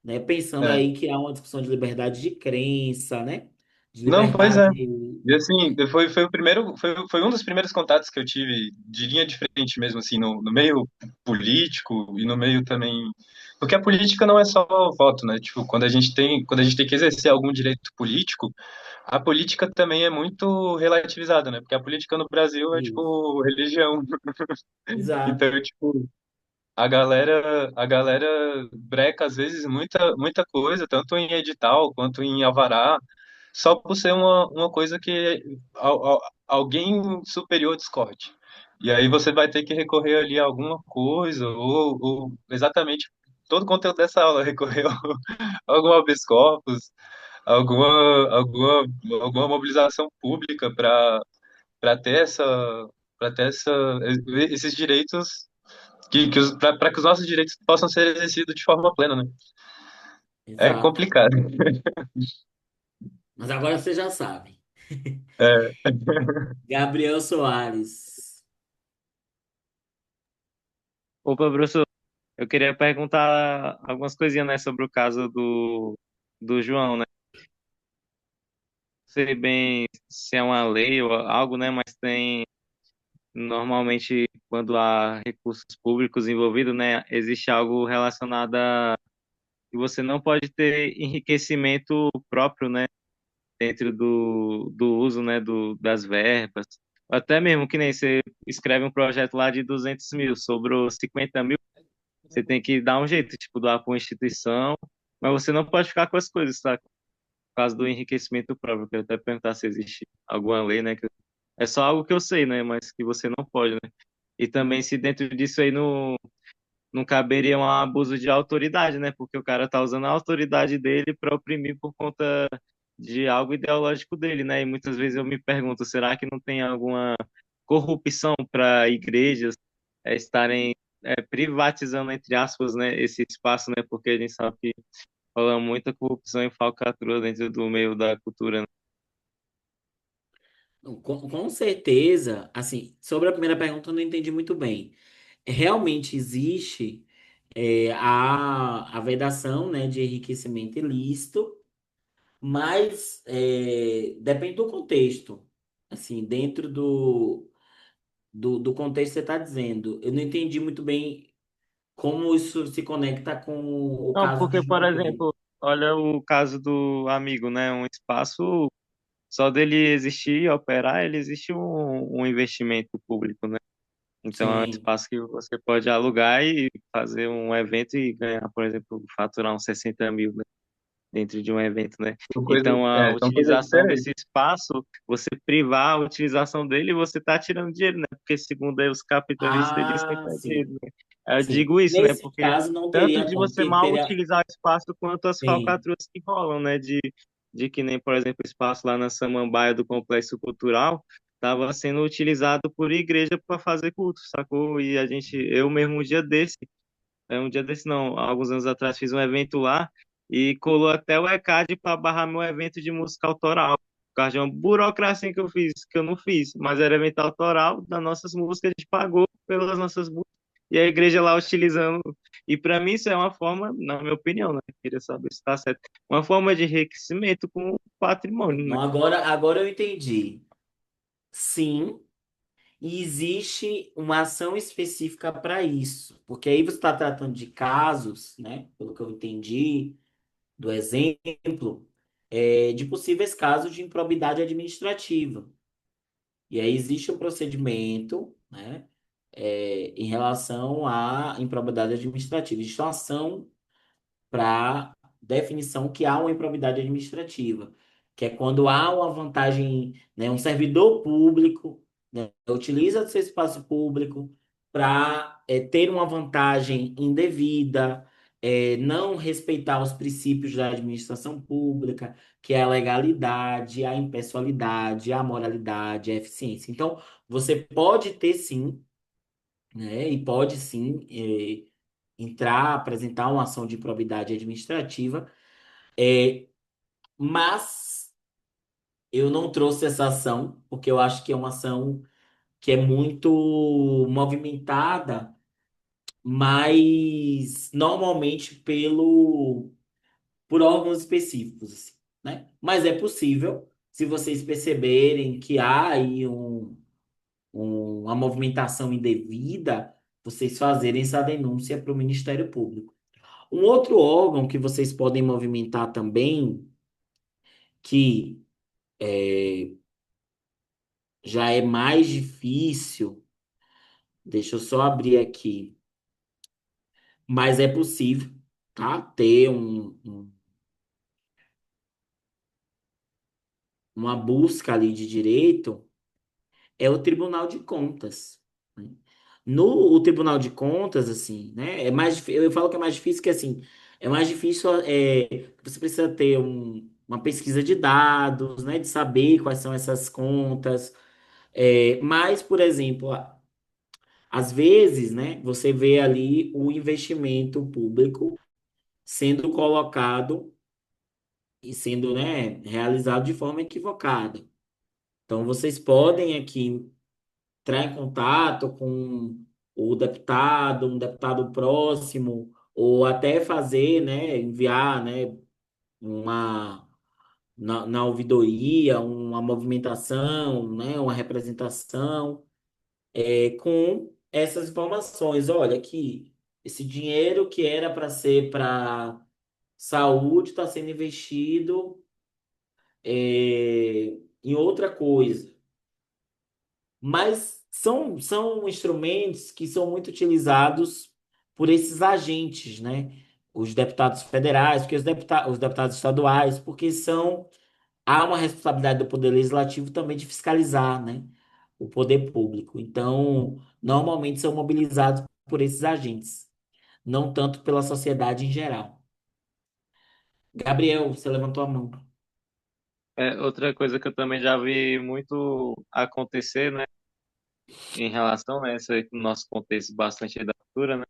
né? Pensando É. aí que há uma discussão de liberdade de crença, né? De Não, pois é. liberdade. E assim, foi o primeiro, foi um dos primeiros contatos que eu tive de linha de frente mesmo, assim, no meio político e no meio também. Porque a política não é só voto, né? Tipo, quando a gente tem que exercer algum direito político, a política também é muito relativizada, né? Porque a política no Brasil é Isso. tipo religião. Exato. Então, tipo, a galera breca às vezes muita coisa, tanto em edital quanto em alvará, só por ser uma coisa que alguém superior discorde. E aí você vai ter que recorrer ali a alguma coisa, ou exatamente todo o conteúdo dessa aula, recorrer a algum habeas corpus, alguma mobilização pública para ter essa, para ter essa, esses direitos para que os nossos direitos possam ser exercidos de forma plena, né? É Exato. complicado. Mas agora você já sabe. É, Gabriel Soares. Opa, professor, eu queria perguntar algumas coisinhas, né, sobre o caso do João, né? Não sei bem se é uma lei ou algo, né, mas tem normalmente quando há recursos públicos envolvidos, né, existe algo relacionado a que você não pode ter enriquecimento próprio, né, dentro do uso, né, das verbas. Até mesmo que nem você escreve um projeto lá de 200 mil, sobrou 50 mil, você tem que dar um jeito, tipo, doar para uma instituição, mas você não pode ficar com as coisas, tá? Por causa do enriquecimento próprio. Eu queria até perguntar se existe alguma lei, né? É só algo que eu sei, né? Mas que você não pode, né? E também se dentro disso aí não caberia um abuso de autoridade, né? Porque o cara tá usando a autoridade dele para oprimir por conta de algo ideológico dele, né? E muitas vezes eu me pergunto, será que não tem alguma corrupção para igrejas estarem privatizando, entre aspas, né, esse espaço, né? Porque a gente sabe que rola muita corrupção e falcatrua dentro do meio da cultura, né? Com certeza, assim, sobre a primeira pergunta eu não entendi muito bem. Realmente existe a vedação, né, de enriquecimento ilícito, mas depende do contexto. Assim, dentro do contexto que você está dizendo, eu não entendi muito bem como isso se conecta com o Não, caso de porque, por João Pedro. exemplo, olha o caso do amigo, né? Um espaço, só dele existir e operar, ele existe um investimento público, né? Então é um Sim. espaço que você pode alugar e fazer um evento e ganhar, por exemplo, faturar uns 60 mil, né, dentro de um evento, né? Então a São coisas utilização diferentes. desse espaço, você privar a utilização dele, você está tirando dinheiro, né? Porque segundo aí os capitalistas, eles Ah, sempre sim. dinheiro, né? Eu Sim. digo isso, né? Nesse Porque caso não tanto teria de como, você porque mal teria. utilizar o espaço quanto as Sim. falcatruas que rolam, né? De que nem, por exemplo, o espaço lá na Samambaia do Complexo Cultural estava sendo utilizado por igreja para fazer culto, sacou? E eu mesmo um dia desse não, há alguns anos atrás fiz um evento lá e colou até o ECAD para barrar meu evento de música autoral. Por causa de uma burocracia que eu fiz, que eu não fiz, mas era evento autoral das nossas músicas, a gente pagou pelas nossas músicas. E a igreja lá utilizando. E para mim isso é uma forma, na minha opinião, né? Queria saber se está certo. Uma forma de enriquecimento com o patrimônio, né? Não, agora eu entendi. Sim, e existe uma ação específica para isso. Porque aí você está tratando de casos, né? Pelo que eu entendi do exemplo, de possíveis casos de improbidade administrativa. E aí existe um procedimento, né? Em relação à improbidade administrativa. Existe uma ação para definição que há uma improbidade administrativa, que é quando há uma vantagem, né, um servidor público, né, utiliza do seu espaço público para ter uma vantagem indevida, não respeitar os princípios da administração pública, que é a legalidade, a impessoalidade, a moralidade, a eficiência. Então, você pode ter sim, né, e pode sim entrar, apresentar uma ação de improbidade administrativa, é, mas eu não trouxe essa ação, porque eu acho que é uma ação que é muito movimentada, mas normalmente por órgãos específicos, assim, né? Mas é possível, se vocês perceberem que há aí uma movimentação indevida, vocês fazerem essa denúncia para o Ministério Público. Um outro órgão que vocês podem movimentar também, que já é mais difícil, deixa eu só abrir aqui, mas é possível, tá? Ter uma busca ali de direito, é o Tribunal de Contas, né? No o Tribunal de Contas, assim, né? Eu falo que é mais difícil que, assim, é mais difícil, você precisa ter uma pesquisa de dados, né? De saber quais são essas contas. Mas, por exemplo, às vezes, né, você vê ali o investimento público sendo colocado e sendo, né, realizado de forma equivocada. Então, vocês podem aqui entrar em contato com o deputado, um deputado próximo, ou até fazer, né, enviar, né, uma na ouvidoria, uma movimentação, né, uma representação, com essas informações. Olha, aqui, esse dinheiro que era para ser para saúde está sendo investido, em outra coisa. Mas são instrumentos que são muito utilizados por esses agentes, né? Os deputados federais, porque os deputados estaduais, porque há uma responsabilidade do Poder Legislativo também de fiscalizar, né? O poder público. Então, normalmente são mobilizados por esses agentes, não tanto pela sociedade em geral. Gabriel, você levantou a mão. Outra coisa que eu também já vi muito acontecer, né, em relação a essa, no nosso contexto bastante da cultura, né,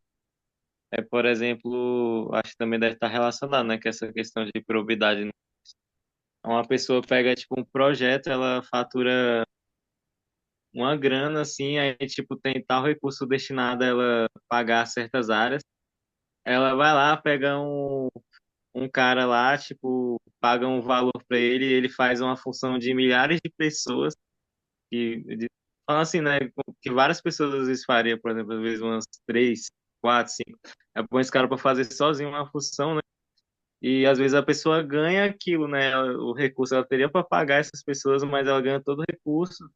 por exemplo, acho que também deve estar relacionado, né, com essa questão de probidade, né? Uma pessoa pega, tipo, um projeto, ela fatura uma grana, assim, aí, tipo, tem tal recurso destinado a ela pagar certas áreas, ela vai lá, pega um cara lá, tipo, paga um valor para ele, e ele faz uma função de milhares de pessoas, fala assim, né, que várias pessoas às vezes faria, por exemplo, às vezes umas três, quatro, cinco, aí põe esse cara para fazer sozinho uma função, né, e às vezes a pessoa ganha aquilo, né, o recurso ela teria para pagar essas pessoas, mas ela ganha todo o recurso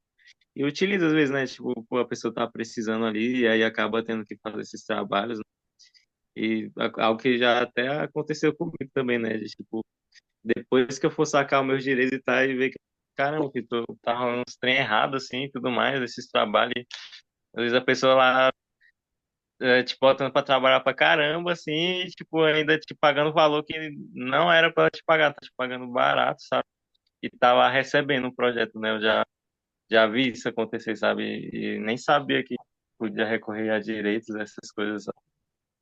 e utiliza às vezes, né, tipo, pô, a pessoa tá precisando ali e aí acaba tendo que fazer esses trabalhos, né? E algo que já até aconteceu comigo também, né, de, tipo, depois que eu for sacar os meus direitos e tal, e ver que, caramba, que tá rolando uns trem errado, assim, e tudo mais, esses trabalhos. Às vezes a pessoa lá, te botando pra trabalhar pra caramba, assim, e, tipo, ainda te pagando valor que não era pra ela te pagar, tá te pagando barato, sabe? E tava recebendo um projeto, né? Já vi isso acontecer, sabe? E nem sabia que podia recorrer a direitos, essas coisas, sabe?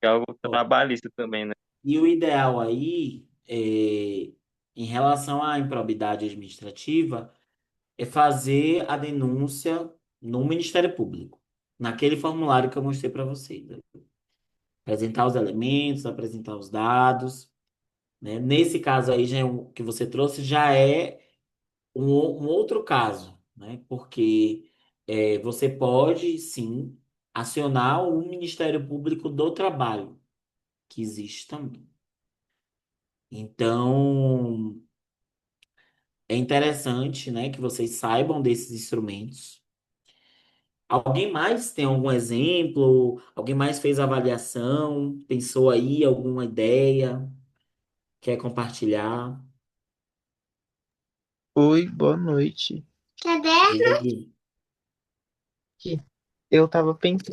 Que é algo Ó, trabalhista também, né? e o ideal aí, em relação à improbidade administrativa, é fazer a denúncia no Ministério Público, naquele formulário que eu mostrei para vocês, né? Apresentar os elementos, apresentar os dados, né? Nesse caso aí, que você trouxe, já é um outro caso, né? Porque você pode, sim, acionar o Ministério Público do Trabalho, que existe também. Então, é interessante, né, que vocês saibam desses instrumentos. Alguém mais tem algum exemplo? Alguém mais fez avaliação? Pensou aí alguma ideia? Quer compartilhar? Oi, boa noite. Diga aí. Aqui, eu estava pensando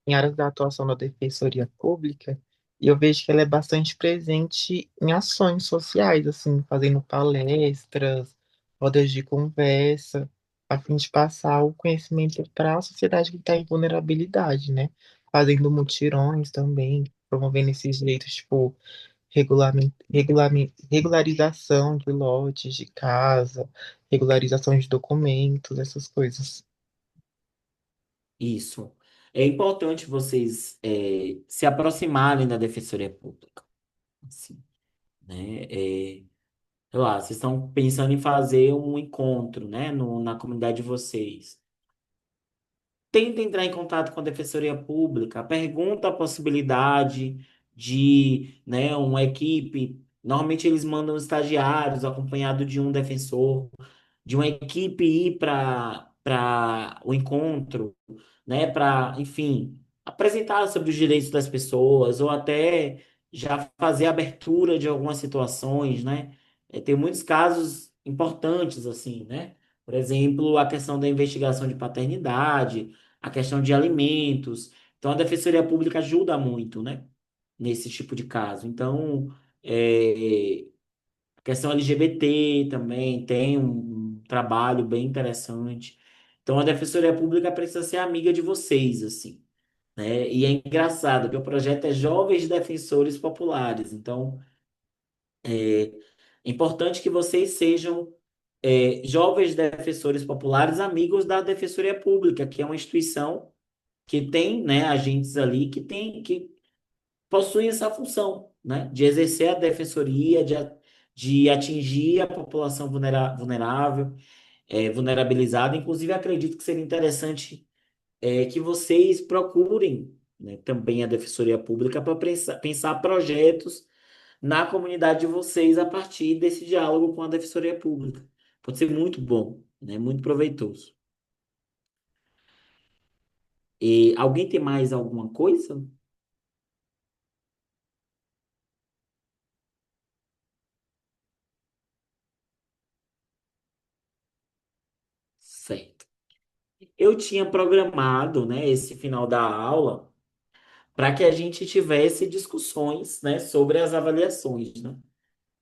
em áreas da atuação da Defensoria Pública e eu vejo que ela é bastante presente em ações sociais, assim, fazendo palestras, rodas de conversa, a fim de passar o conhecimento para a sociedade que está em vulnerabilidade, né? Fazendo mutirões também, promovendo esses direitos, tipo, regularização de lotes de casa, regularização de documentos, essas coisas. Isso. É importante vocês se aproximarem da Defensoria Pública. Assim, né? Sei lá, vocês estão pensando em fazer um encontro, né, na comunidade de vocês. Tenta entrar em contato com a Defensoria Pública, pergunta a possibilidade de, né, uma equipe. Normalmente eles mandam estagiários acompanhado de um defensor, de uma equipe ir para o encontro, né, para, enfim, apresentar sobre os direitos das pessoas ou até já fazer abertura de algumas situações, né? Tem muitos casos importantes assim, né? Por exemplo, a questão da investigação de paternidade, a questão de alimentos. Então, a Defensoria Pública ajuda muito, né? Nesse tipo de caso. Então, a questão LGBT também tem um trabalho bem interessante. Então, a Defensoria Pública precisa ser amiga de vocês, assim, né? E é engraçado que o projeto é Jovens Defensores Populares. Então, é importante que vocês sejam jovens defensores populares, amigos da Defensoria Pública, que é uma instituição que tem, né, agentes ali que possuem essa função, né, de exercer a defensoria, de atingir a população vulnerável, vulnerabilizada. Inclusive, acredito que seria interessante que vocês procurem, né, também a Defensoria Pública para pensar projetos na comunidade de vocês a partir desse diálogo com a Defensoria Pública. Pode ser muito bom, né, muito proveitoso. E alguém tem mais alguma coisa? Certo. Eu tinha programado, né, esse final da aula para que a gente tivesse discussões, né, sobre as avaliações, né?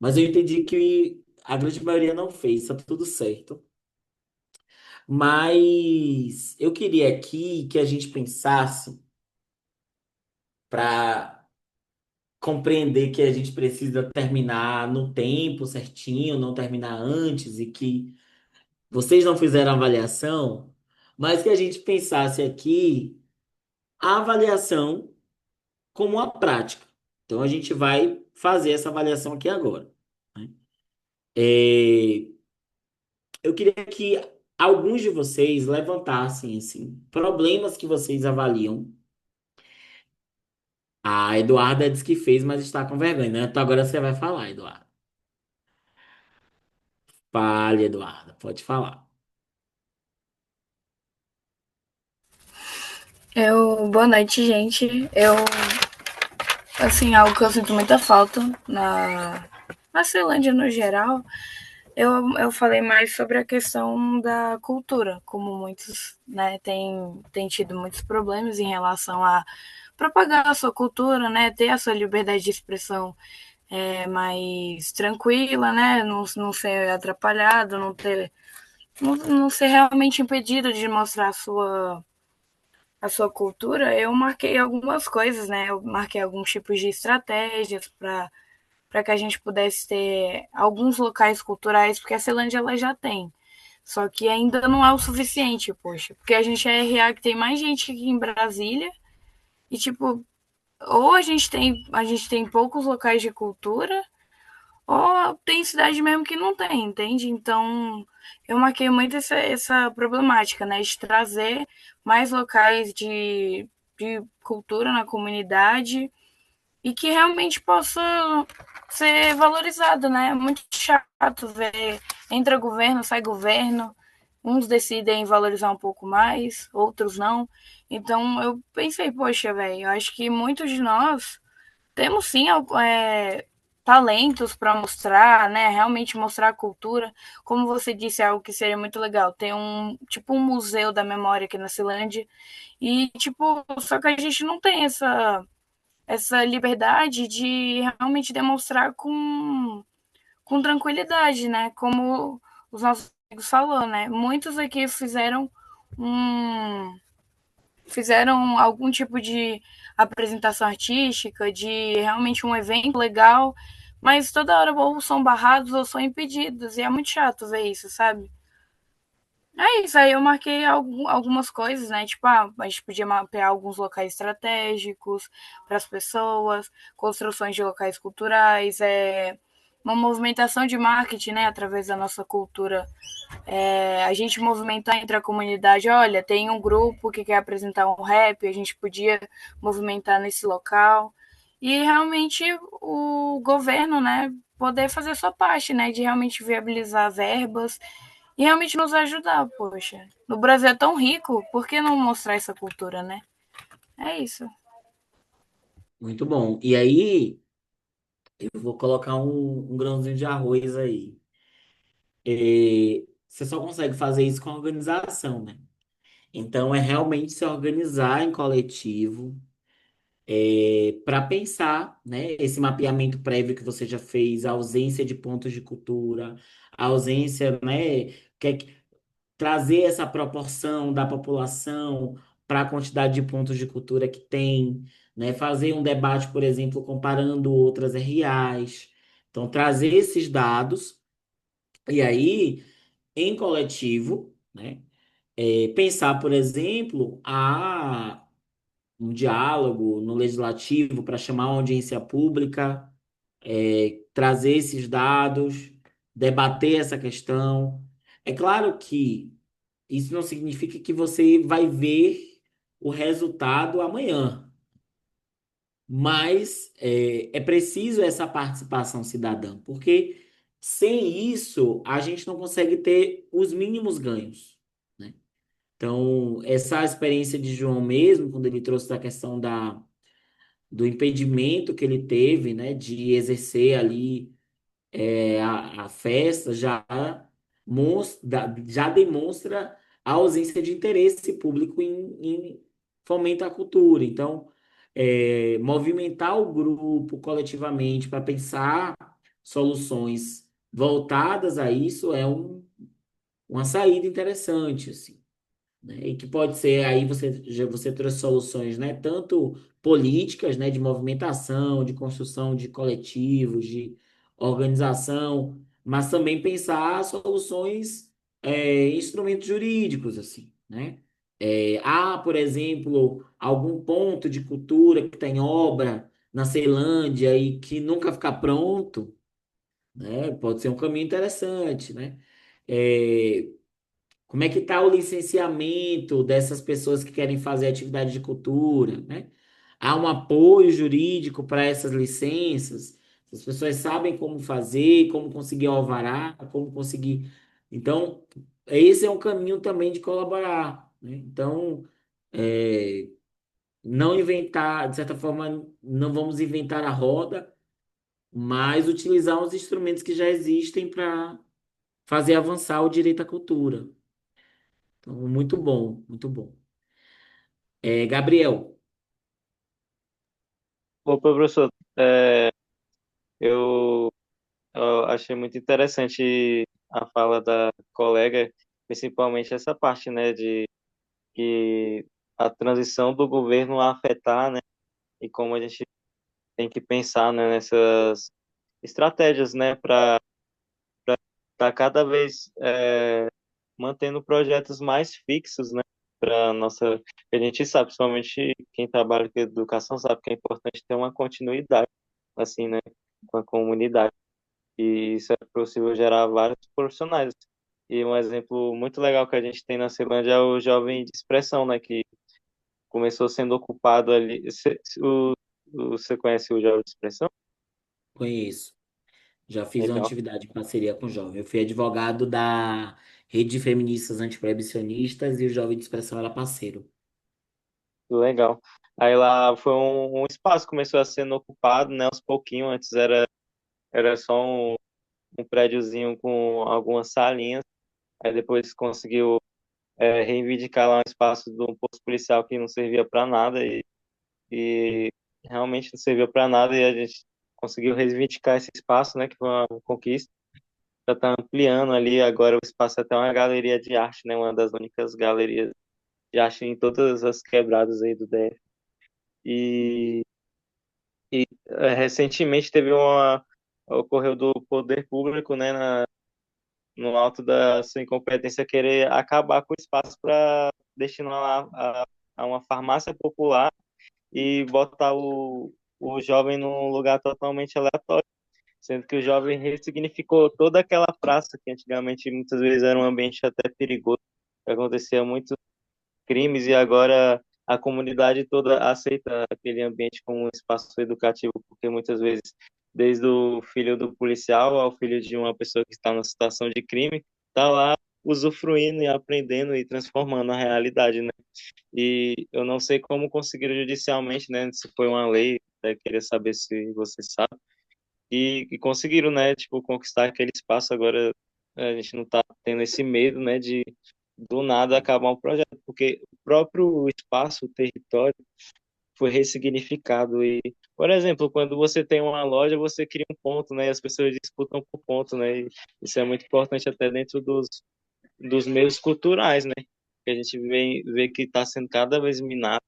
Mas eu entendi que a grande maioria não fez, tá tudo certo. Mas eu queria aqui que a gente pensasse para compreender que a gente precisa terminar no tempo certinho, não terminar antes e que vocês não fizeram avaliação, mas que a gente pensasse aqui a avaliação como uma prática. Então a gente vai fazer essa avaliação aqui agora, né? É, eu queria que alguns de vocês levantassem assim problemas que vocês avaliam. A Eduarda disse que fez, mas está com vergonha, né? Então agora você vai falar, Eduarda. Fale, Eduarda, pode falar. Boa noite, gente. Assim, algo que eu sinto muita falta na Ceilândia no geral, eu falei mais sobre a questão da cultura, como muitos, né, têm tido muitos problemas em relação a propagar a sua cultura, né, ter a sua liberdade de expressão mais tranquila, né, não ser atrapalhado, não ser realmente impedido de mostrar a sua cultura. Eu marquei algumas coisas, né? Eu marquei alguns tipos de estratégias para que a gente pudesse ter alguns locais culturais, porque a Ceilândia ela já tem. Só que ainda não é o suficiente, poxa. Porque a gente é RA que tem mais gente aqui em Brasília e, tipo, ou a gente tem poucos locais de cultura, ou tem cidade mesmo que não tem, entende? Então, eu marquei muito essa problemática, né? De trazer mais locais de cultura na comunidade e que realmente possa ser valorizado, né? É muito chato ver entra governo, sai governo, uns decidem valorizar um pouco mais, outros não. Então eu pensei, poxa, velho, eu acho que muitos de nós temos sim talentos para mostrar, né? Realmente mostrar a cultura. Como você disse, é algo que seria muito legal. Ter um museu da memória aqui na Ceilândia. E, tipo, só que a gente não tem essa liberdade de realmente demonstrar com tranquilidade, né? Como os nossos amigos falou, né? Muitos aqui um, fizeram algum tipo de apresentação artística, de realmente um evento legal, mas toda hora ou são barrados ou são impedidos, e é muito chato ver isso, sabe? É isso, aí eu marquei algumas coisas, né? Tipo, a gente podia mapear alguns locais estratégicos para as pessoas, construções de locais culturais, uma movimentação de marketing, né? Através da nossa cultura, a gente movimentar entre a comunidade. Olha, tem um grupo que quer apresentar um rap, a gente podia movimentar nesse local. E realmente o governo, né? Poder fazer a sua parte, né? De realmente viabilizar verbas e realmente nos ajudar, poxa. No Brasil é tão rico, por que não mostrar essa cultura, né? É isso. Muito bom. E aí, eu vou colocar um grãozinho de arroz aí. Você só consegue fazer isso com a organização, né? Então, é realmente se organizar em coletivo, para pensar, né, esse mapeamento prévio que você já fez, a ausência de pontos de cultura, a ausência, né, trazer essa proporção da população para a quantidade de pontos de cultura que tem, né, fazer um debate, por exemplo, comparando outras RAs. Então, trazer esses dados e aí, em coletivo, né, pensar, por exemplo, a um diálogo no legislativo para chamar uma audiência pública, trazer esses dados, debater essa questão. É claro que isso não significa que você vai ver o resultado amanhã, mas é preciso essa participação cidadã, porque sem isso a gente não consegue ter os mínimos ganhos, né? Então, essa experiência de João mesmo, quando ele trouxe a questão do impedimento que ele teve, né, de exercer ali a festa, já demonstra a ausência de interesse público em fomentar a cultura. Então, movimentar o grupo coletivamente para pensar soluções voltadas a isso é uma saída interessante, assim, né? E que pode ser, aí você trouxe soluções, né, tanto políticas, né, de movimentação, de construção de coletivos, de organização, mas também pensar soluções, instrumentos jurídicos, assim, né? Há, por exemplo, algum ponto de cultura que tem obra na Ceilândia e que nunca fica pronto, né? Pode ser um caminho interessante, né? É, como é que está o licenciamento dessas pessoas que querem fazer atividade de cultura, né? Há um apoio jurídico para essas licenças? As pessoas sabem como fazer, como conseguir o alvará, como conseguir. Então, esse é um caminho também de colaborar, né? Então, é, não inventar, de certa forma, não vamos inventar a roda, mas utilizar os instrumentos que já existem para fazer avançar o direito à cultura. Então, muito bom, muito bom. Gabriel, Opa, professor, é, eu, eu achei muito interessante a fala da colega, principalmente essa parte, né, de que a transição do governo a afetar, né, e como a gente tem que pensar, né, nessas estratégias, né, para cada vez mantendo projetos mais fixos, né, para nossa. A gente sabe, principalmente quem trabalha com educação sabe que é importante ter uma continuidade, assim, né, com a comunidade. E isso é possível gerar vários profissionais. E um exemplo muito legal que a gente tem na Ceilândia é o jovem de expressão, né, que começou sendo ocupado ali. Você conhece o jovem de expressão? conheço. Já fiz uma Legal. atividade em parceria com o jovem. Eu fui advogado da Rede de Feministas Antiproibicionistas e o Jovem de Expressão era parceiro. Legal. Aí lá foi um espaço que começou a sendo ocupado, né, aos pouquinhos. Antes era só um prédiozinho com algumas salinhas. Aí depois conseguiu reivindicar lá um espaço de um posto policial que não servia para nada e realmente não serviu para nada e a gente conseguiu reivindicar esse espaço, né, que foi uma conquista. Já está ampliando ali agora o espaço é até uma galeria de arte, né, uma das únicas galerias de arte em todas as quebradas aí do DF. E recentemente teve uma ocorreu do poder público, né, no alto da sua incompetência querer acabar com o espaço para destinar lá a uma farmácia popular e botar o jovem num lugar totalmente aleatório, sendo que o jovem ressignificou toda aquela praça que antigamente muitas vezes era um ambiente até perigoso, que acontecia muitos crimes e agora a comunidade toda aceita aquele ambiente como um espaço educativo, porque muitas vezes, desde o filho do policial ao filho de uma pessoa que está numa situação de crime, está lá usufruindo e aprendendo e transformando a realidade, né? E eu não sei como conseguiram judicialmente, né? Se foi uma lei, até queria saber se você sabe, e conseguiram, né? Tipo, conquistar aquele espaço. Agora a gente não está tendo esse medo, né? De do nada acabar um projeto, porque o próprio espaço, o território, foi ressignificado. E, por exemplo, quando você tem uma loja, você cria um ponto, né? E as pessoas disputam por ponto, né? E isso é muito importante até dentro dos meios culturais, né? Que a gente vê que está sendo cada vez minado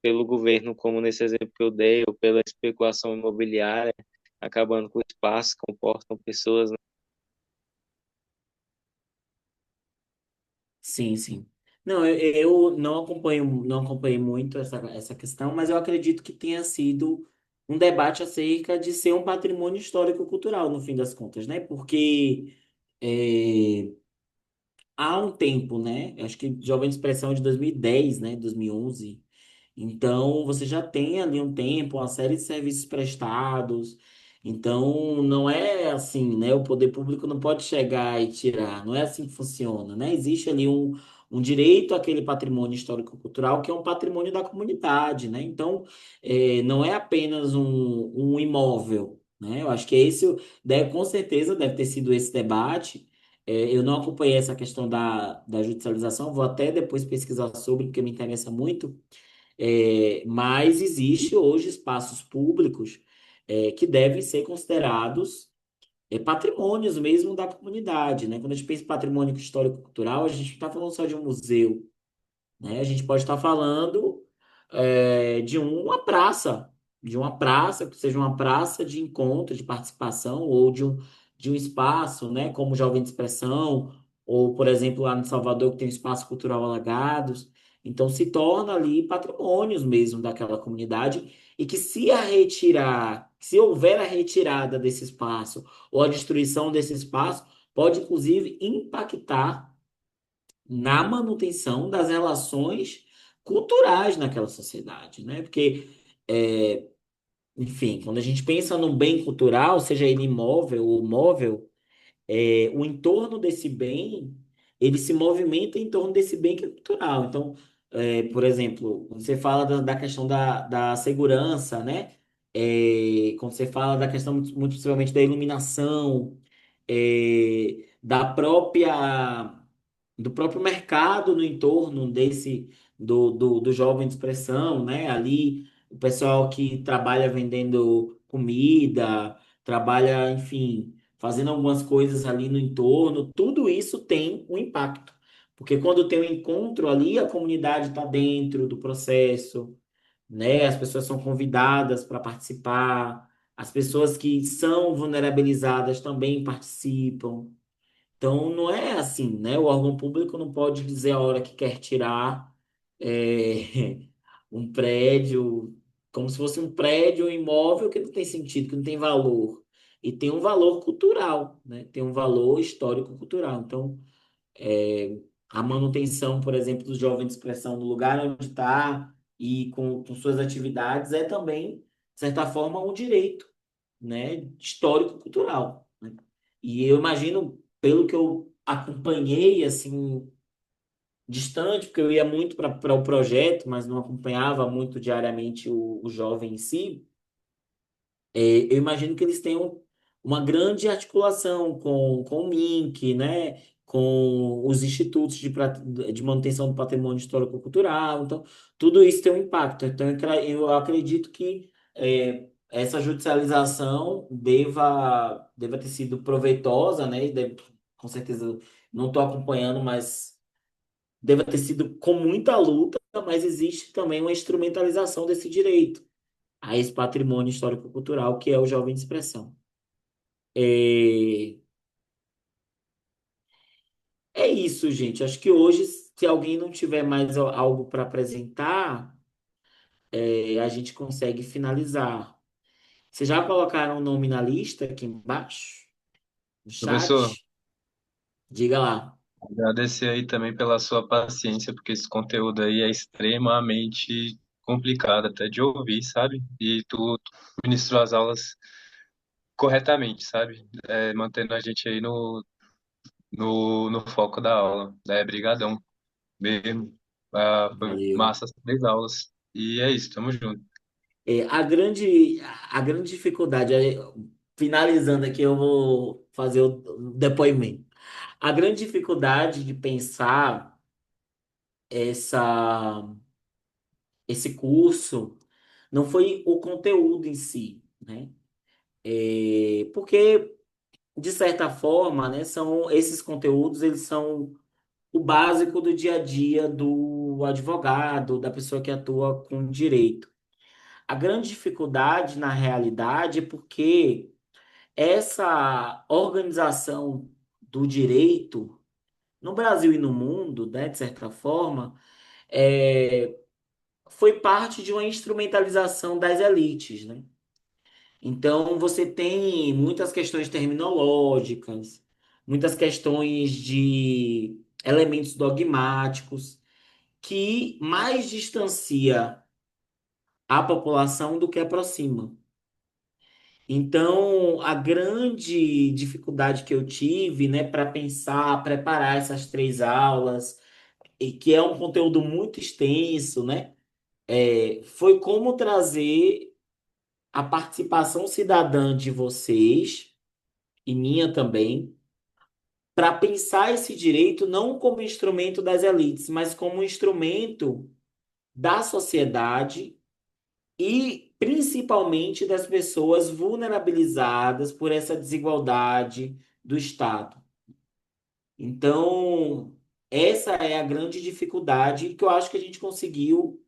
pelo governo, como nesse exemplo que eu dei, ou pela especulação imobiliária, acabando com o espaço, comportam pessoas, né? Sim, sim. Não, eu não acompanhei muito essa questão, mas eu acredito que tenha sido um debate acerca de ser um patrimônio histórico-cultural, no fim das contas, né? Porque é, há um tempo, né? Acho que Jovem de Expressão é de 2010, né? 2011. Então, você já tem ali um tempo, uma série de serviços prestados. Então, não é assim, né? O poder público não pode chegar e tirar. Não é assim que funciona, né? Existe ali um direito àquele patrimônio histórico-cultural que é um patrimônio da comunidade, né? Então, não é apenas um imóvel, né? Eu acho que com certeza deve ter sido esse debate. Eu não acompanhei essa questão da judicialização, vou até depois pesquisar sobre, porque me interessa muito. Mas existe hoje espaços públicos que devem ser considerados patrimônios mesmo da comunidade, né? Quando a gente pensa em patrimônio histórico-cultural, a gente não está falando só de um museu, né? A gente pode estar falando de uma praça que seja uma praça de encontro, de participação, ou de um espaço, né? Como Jovem de Expressão, ou, por exemplo, lá no Salvador, que tem o Espaço Cultural Alagados. Então, se torna ali patrimônios mesmo daquela comunidade, e que se houver a retirada desse espaço, ou a destruição desse espaço, pode, inclusive, impactar na manutenção das relações culturais naquela sociedade, né? Porque, é, enfim, quando a gente pensa num bem cultural, seja ele imóvel ou móvel, o entorno desse bem, ele se movimenta em torno desse bem que é cultural. Então, por exemplo, quando você fala da questão da segurança, né? Quando você fala da questão, muito possivelmente, da iluminação, do próprio mercado no entorno do jovem de expressão, né? Ali, o pessoal que trabalha vendendo comida, trabalha, enfim, fazendo algumas coisas ali no entorno, tudo isso tem um impacto. Porque quando tem um encontro ali, a comunidade está dentro do processo, né? As pessoas são convidadas para participar, as pessoas que são vulnerabilizadas também participam. Então, não é assim, né? O órgão público não pode dizer a hora que quer tirar é, um prédio, como se fosse um prédio, um imóvel que não tem sentido, que não tem valor. E tem um valor cultural, né? Tem um valor histórico-cultural. Então, a manutenção, por exemplo, do jovem de expressão no lugar onde está e com suas atividades é também, de certa forma, um direito, né, histórico-cultural, né? E eu imagino, pelo que eu acompanhei, assim, distante, porque eu ia muito para o projeto, mas não acompanhava muito diariamente o jovem em si, eu imagino que eles tenham uma grande articulação com o MINC, né? Com os institutos de manutenção do patrimônio histórico-cultural. Então, tudo isso tem um impacto. Então, eu acredito que essa judicialização deva ter sido proveitosa, né? Com certeza, não estou acompanhando, mas deva ter sido com muita luta, mas existe também uma instrumentalização desse direito a esse patrimônio histórico-cultural que é o jovem de expressão. É, é isso, gente. Acho que hoje, se alguém não tiver mais algo para apresentar, a gente consegue finalizar. Vocês já colocaram o nome na lista aqui embaixo, no Professor, chat? Diga lá. agradecer aí também pela sua paciência, porque esse conteúdo aí é extremamente complicado até de ouvir, sabe? E tu ministrou as aulas corretamente, sabe? Mantendo a gente aí no foco da aula. Brigadão mesmo. Foi Valeu. massa as 3 aulas. E é isso, tamo junto. A grande dificuldade, finalizando aqui, eu vou fazer o depoimento. A grande dificuldade de pensar essa, esse curso não foi o conteúdo em si, né? Porque, de certa forma, né, esses conteúdos, eles são o básico do dia a dia do advogado, da pessoa que atua com direito. A grande dificuldade, na realidade, é porque essa organização do direito no Brasil e no mundo, né, de certa forma, é, foi parte de uma instrumentalização das elites, né? Então, você tem muitas questões terminológicas, muitas questões de elementos dogmáticos que mais distancia a população do que aproxima. Então, a grande dificuldade que eu tive, né, para pensar, preparar essas três aulas, e que é um conteúdo muito extenso, né, foi como trazer a participação cidadã de vocês, e minha também, para pensar esse direito não como instrumento das elites, mas como um instrumento da sociedade e principalmente das pessoas vulnerabilizadas por essa desigualdade do Estado. Então, essa é a grande dificuldade que eu acho que a gente conseguiu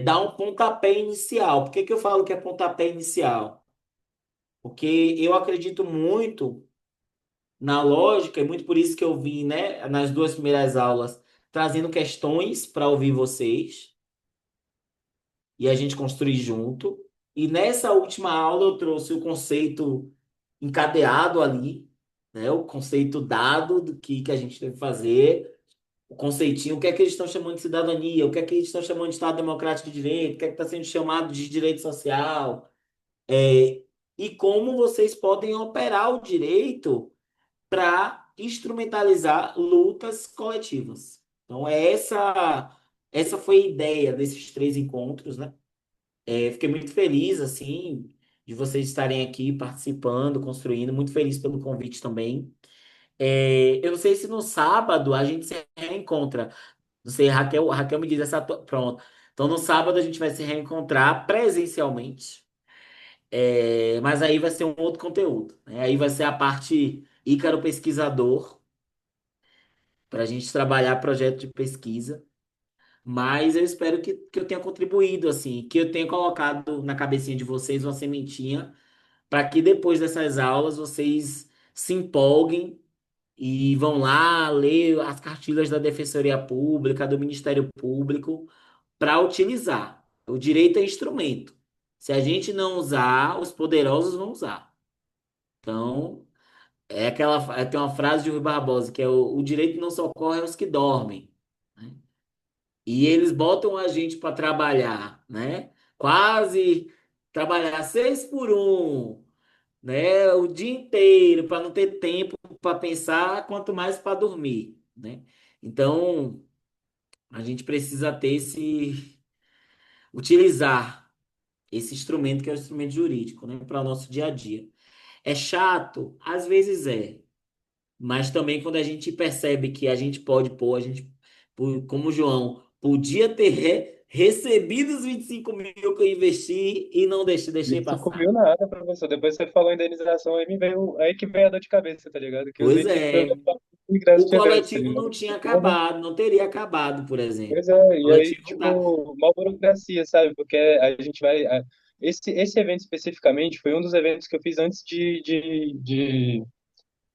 dar um pontapé inicial. Por que que eu falo que é pontapé inicial? Porque eu acredito muito na lógica, e muito por isso que eu vim, né, nas duas primeiras aulas, trazendo questões para ouvir vocês e a gente construir junto. E nessa última aula eu trouxe o conceito encadeado ali, né, o conceito dado do que a gente deve fazer, o conceitinho, o que é que eles estão chamando de cidadania, o que é que eles estão chamando de Estado Democrático de Direito, o que é que está sendo chamado de direito social, e como vocês podem operar o direito para instrumentalizar lutas coletivas. Então, essa foi a ideia desses três encontros, né? Fiquei muito feliz, assim, de vocês estarem aqui participando, construindo, muito feliz pelo convite também. Eu não sei se no sábado a gente se reencontra. Não sei, Raquel me diz Pronto. Então, no sábado a gente vai se reencontrar presencialmente. Mas aí vai ser um outro conteúdo, né? Aí vai ser a parte Ícaro Pesquisador, para a gente trabalhar projeto de pesquisa. Mas eu espero que eu tenha contribuído, assim, que eu tenha colocado na cabecinha de vocês uma sementinha para que depois dessas aulas vocês se empolguem e vão lá ler as cartilhas da Defensoria Pública, do Ministério Público, para utilizar. O direito é instrumento. Se a gente não usar, os poderosos vão usar. Então, tem uma frase de Rui Barbosa que é o direito não socorre aos que dormem, né? E eles botam a gente para trabalhar, né? Quase trabalhar 6 por 1, né? O dia inteiro para não ter tempo para pensar, quanto mais para dormir, né? Então, a gente precisa utilizar esse instrumento que é o instrumento jurídico, né? Para o nosso dia a dia. É chato? Às vezes é. Mas também quando a gente percebe que a gente pode pôr, como o João, podia ter recebido os 25 mil que eu investi e não deixei 25 passar. mil nada, professor. Depois você falou indenização, aí me veio, aí que veio a dor de cabeça, tá ligado? Que os Pois 25 mil é, o ingresso o tivesse, tá coletivo ligado? não tinha acabado, não teria acabado, por exemplo. Pois é, O e aí, coletivo dá. tipo, uma burocracia, sabe? Porque a gente vai. Esse evento especificamente foi um dos eventos que eu fiz antes de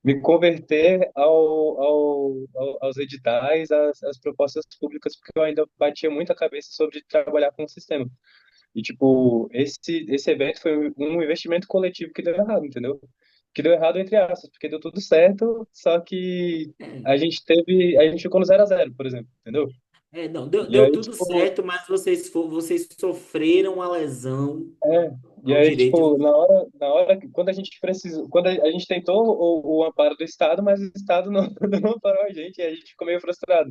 me converter aos editais, às propostas públicas, porque eu ainda batia muito a cabeça sobre trabalhar com o sistema. E, tipo, esse evento foi um investimento coletivo que deu errado, entendeu? Que deu errado entre aspas, porque deu tudo certo, só que a gente ficou no 0 a 0, por exemplo, entendeu? Não, E deu aí, tudo tipo, certo, mas vocês sofreram uma lesão é, e ao aí, direito de tipo, vocês. quando a gente precisou, quando a gente tentou o amparo do Estado, mas o Estado não, não amparou a gente, e a gente ficou meio frustrado.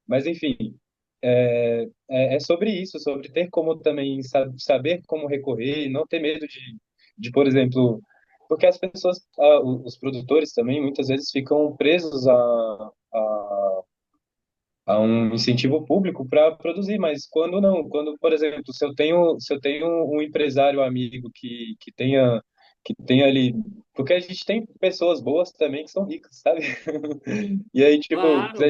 Mas, enfim, é sobre isso, sobre ter como também saber como recorrer, e não ter medo por exemplo, porque as pessoas, os produtores também, muitas vezes ficam presos a um incentivo público para produzir, mas quando não, quando, por exemplo, se eu tenho um empresário amigo que tenha ali, porque a gente tem pessoas boas também que são ricas, sabe? E aí, tipo, Claro, né?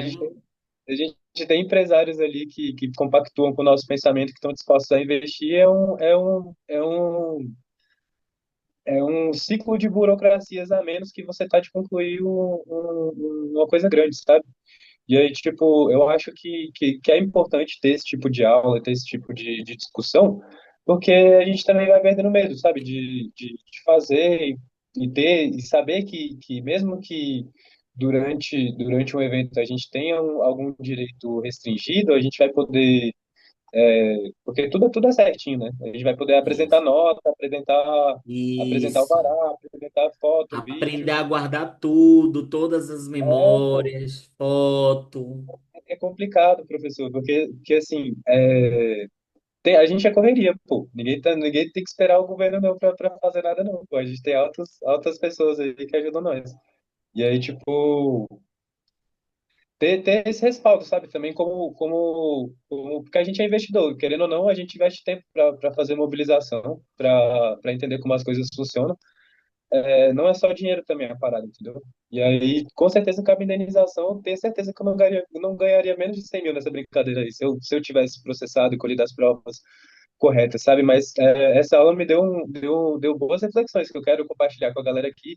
a gente tem empresários ali que compactuam com o nosso pensamento, que estão dispostos a investir, é um ciclo de burocracias a menos que você tá de concluir uma coisa grande, sabe? E aí, tipo, eu acho que é importante ter esse tipo de aula, ter esse tipo de discussão, porque a gente também vai perdendo medo, sabe? De fazer e ter, e saber que mesmo que durante um evento a gente tenha algum direito restringido, a gente vai poder, porque tudo é certinho, né? A gente vai poder apresentar Isso. nota, apresentar o Isso. vará, apresentar foto, Aprender vídeo. a guardar tudo, todas as memórias, foto. É complicado, professor, porque assim, a gente é correria, pô. Ninguém tem que esperar o governo não pra fazer nada, não, pô. A gente tem altas pessoas aí que ajudam nós. E aí, tipo, ter esse respaldo, sabe? Também porque a gente é investidor. Querendo ou não, a gente investe tempo pra fazer mobilização, pra entender como as coisas funcionam. Não é só dinheiro também a parada, entendeu? E aí, com certeza, cabe indenização. Eu tenho certeza que eu não ganharia menos de 100 mil nessa brincadeira aí, se eu tivesse processado e colhido as provas corretas, sabe? Mas essa aula me deu boas reflexões que eu quero compartilhar com a galera aqui,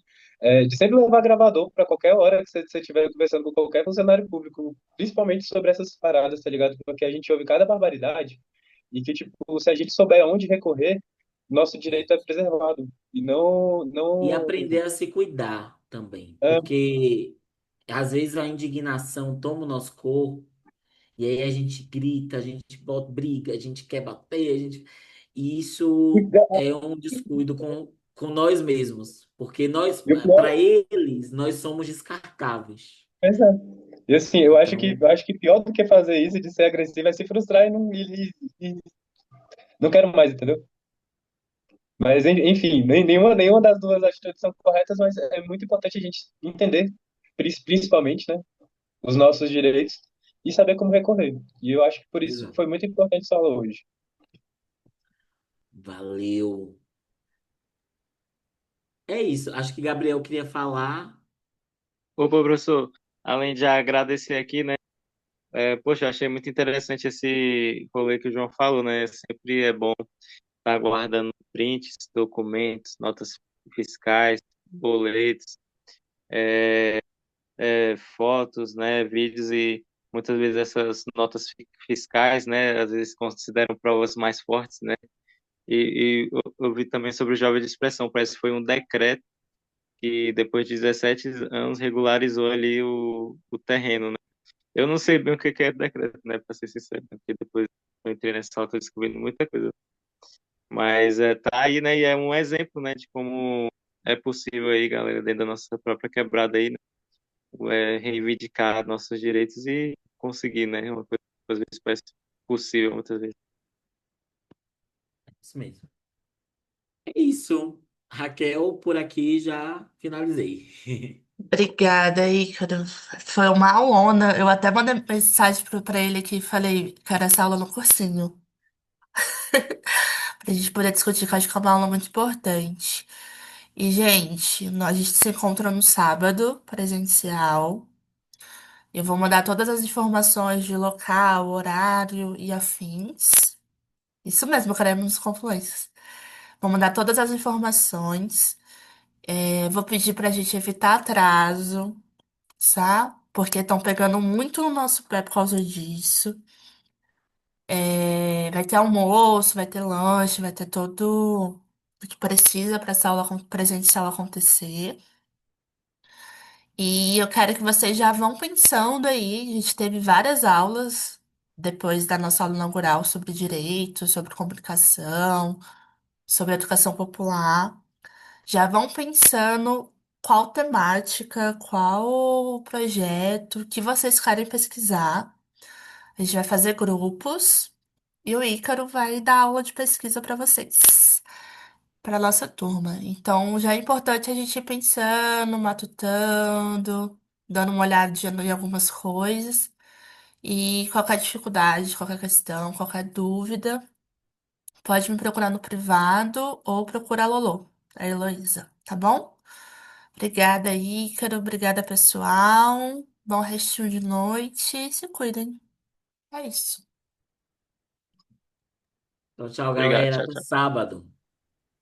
de sempre levar gravador para qualquer hora que você estiver conversando com qualquer funcionário público, principalmente sobre essas paradas, tá ligado? Porque a gente ouve cada barbaridade e que, tipo, se a gente souber aonde recorrer, nosso direito é preservado. E não, E não, aprender a se cuidar também. é, Porque às vezes a indignação toma o nosso corpo, e aí a gente grita, a gente bota, briga, a gente quer bater, e isso é um descuido com nós mesmos. Porque nós, e o pior, para eles, nós somos descartáveis. pois é. E assim, Então, eu acho que pior do que fazer isso, de ser agressivo, é se frustrar e não quero mais, entendeu? Mas, enfim, nenhuma das duas atitudes são corretas, mas é muito importante a gente entender, principalmente, né, os nossos direitos e saber como recorrer. E eu acho que por isso exato. foi muito importante essa aula hoje. Valeu. É isso. Acho que Gabriel queria falar. Ô, professor, além de agradecer aqui, né? Poxa, achei muito interessante esse rolê que o João falou, né? Sempre é bom estar guardando prints, documentos, notas fiscais, boletos, fotos, né? Vídeos e muitas vezes essas notas fiscais, né? Às vezes consideram provas mais fortes, né? E eu vi também sobre o jovem de expressão, parece que foi um decreto que depois de 17 anos regularizou ali o terreno, né? Eu não sei bem o que que é decreto, né, para ser sincero, né, porque depois eu entrei nessa aula, tô descobrindo muita coisa. Mas tá aí, né, e é um exemplo, né, de como é possível aí, galera, dentro da nossa própria quebrada aí, né, reivindicar nossos direitos e conseguir, né, uma coisa que às vezes parece possível muitas vezes. Isso mesmo. É isso. Raquel, por aqui já finalizei. Obrigada, Ícaro. Foi uma aulona. Eu até mandei mensagem pra ele aqui e falei, quero essa aula no cursinho. Pra gente poder discutir, que eu acho que é uma aula muito importante. E, gente, a gente se encontra no sábado, presencial. Eu vou mandar todas as informações de local, horário e afins. Isso mesmo, queremos confluências. Vou mandar todas as informações. Vou pedir pra gente evitar atraso, sabe? Porque estão pegando muito no nosso pé por causa disso. Vai ter almoço, vai ter lanche, vai ter todo o que precisa para essa aula presencial acontecer. E eu quero que vocês já vão pensando aí. A gente teve várias aulas depois da nossa aula inaugural sobre direito, sobre comunicação, sobre educação popular. Já vão pensando qual temática, qual projeto que vocês querem pesquisar. A gente vai fazer grupos e o Ícaro vai dar aula de pesquisa para vocês, para nossa turma. Então já é importante a gente ir pensando, matutando, dando uma olhadinha em algumas coisas. E qualquer dificuldade, qualquer questão, qualquer dúvida, pode me procurar no privado ou procurar a Lolô, a Heloísa, tá bom? Obrigada, Ícaro. Obrigada, pessoal. Bom restinho de noite. Se cuidem. É isso. Tchau, tchau, Obrigado, galera. tchau, Até tchau. sábado.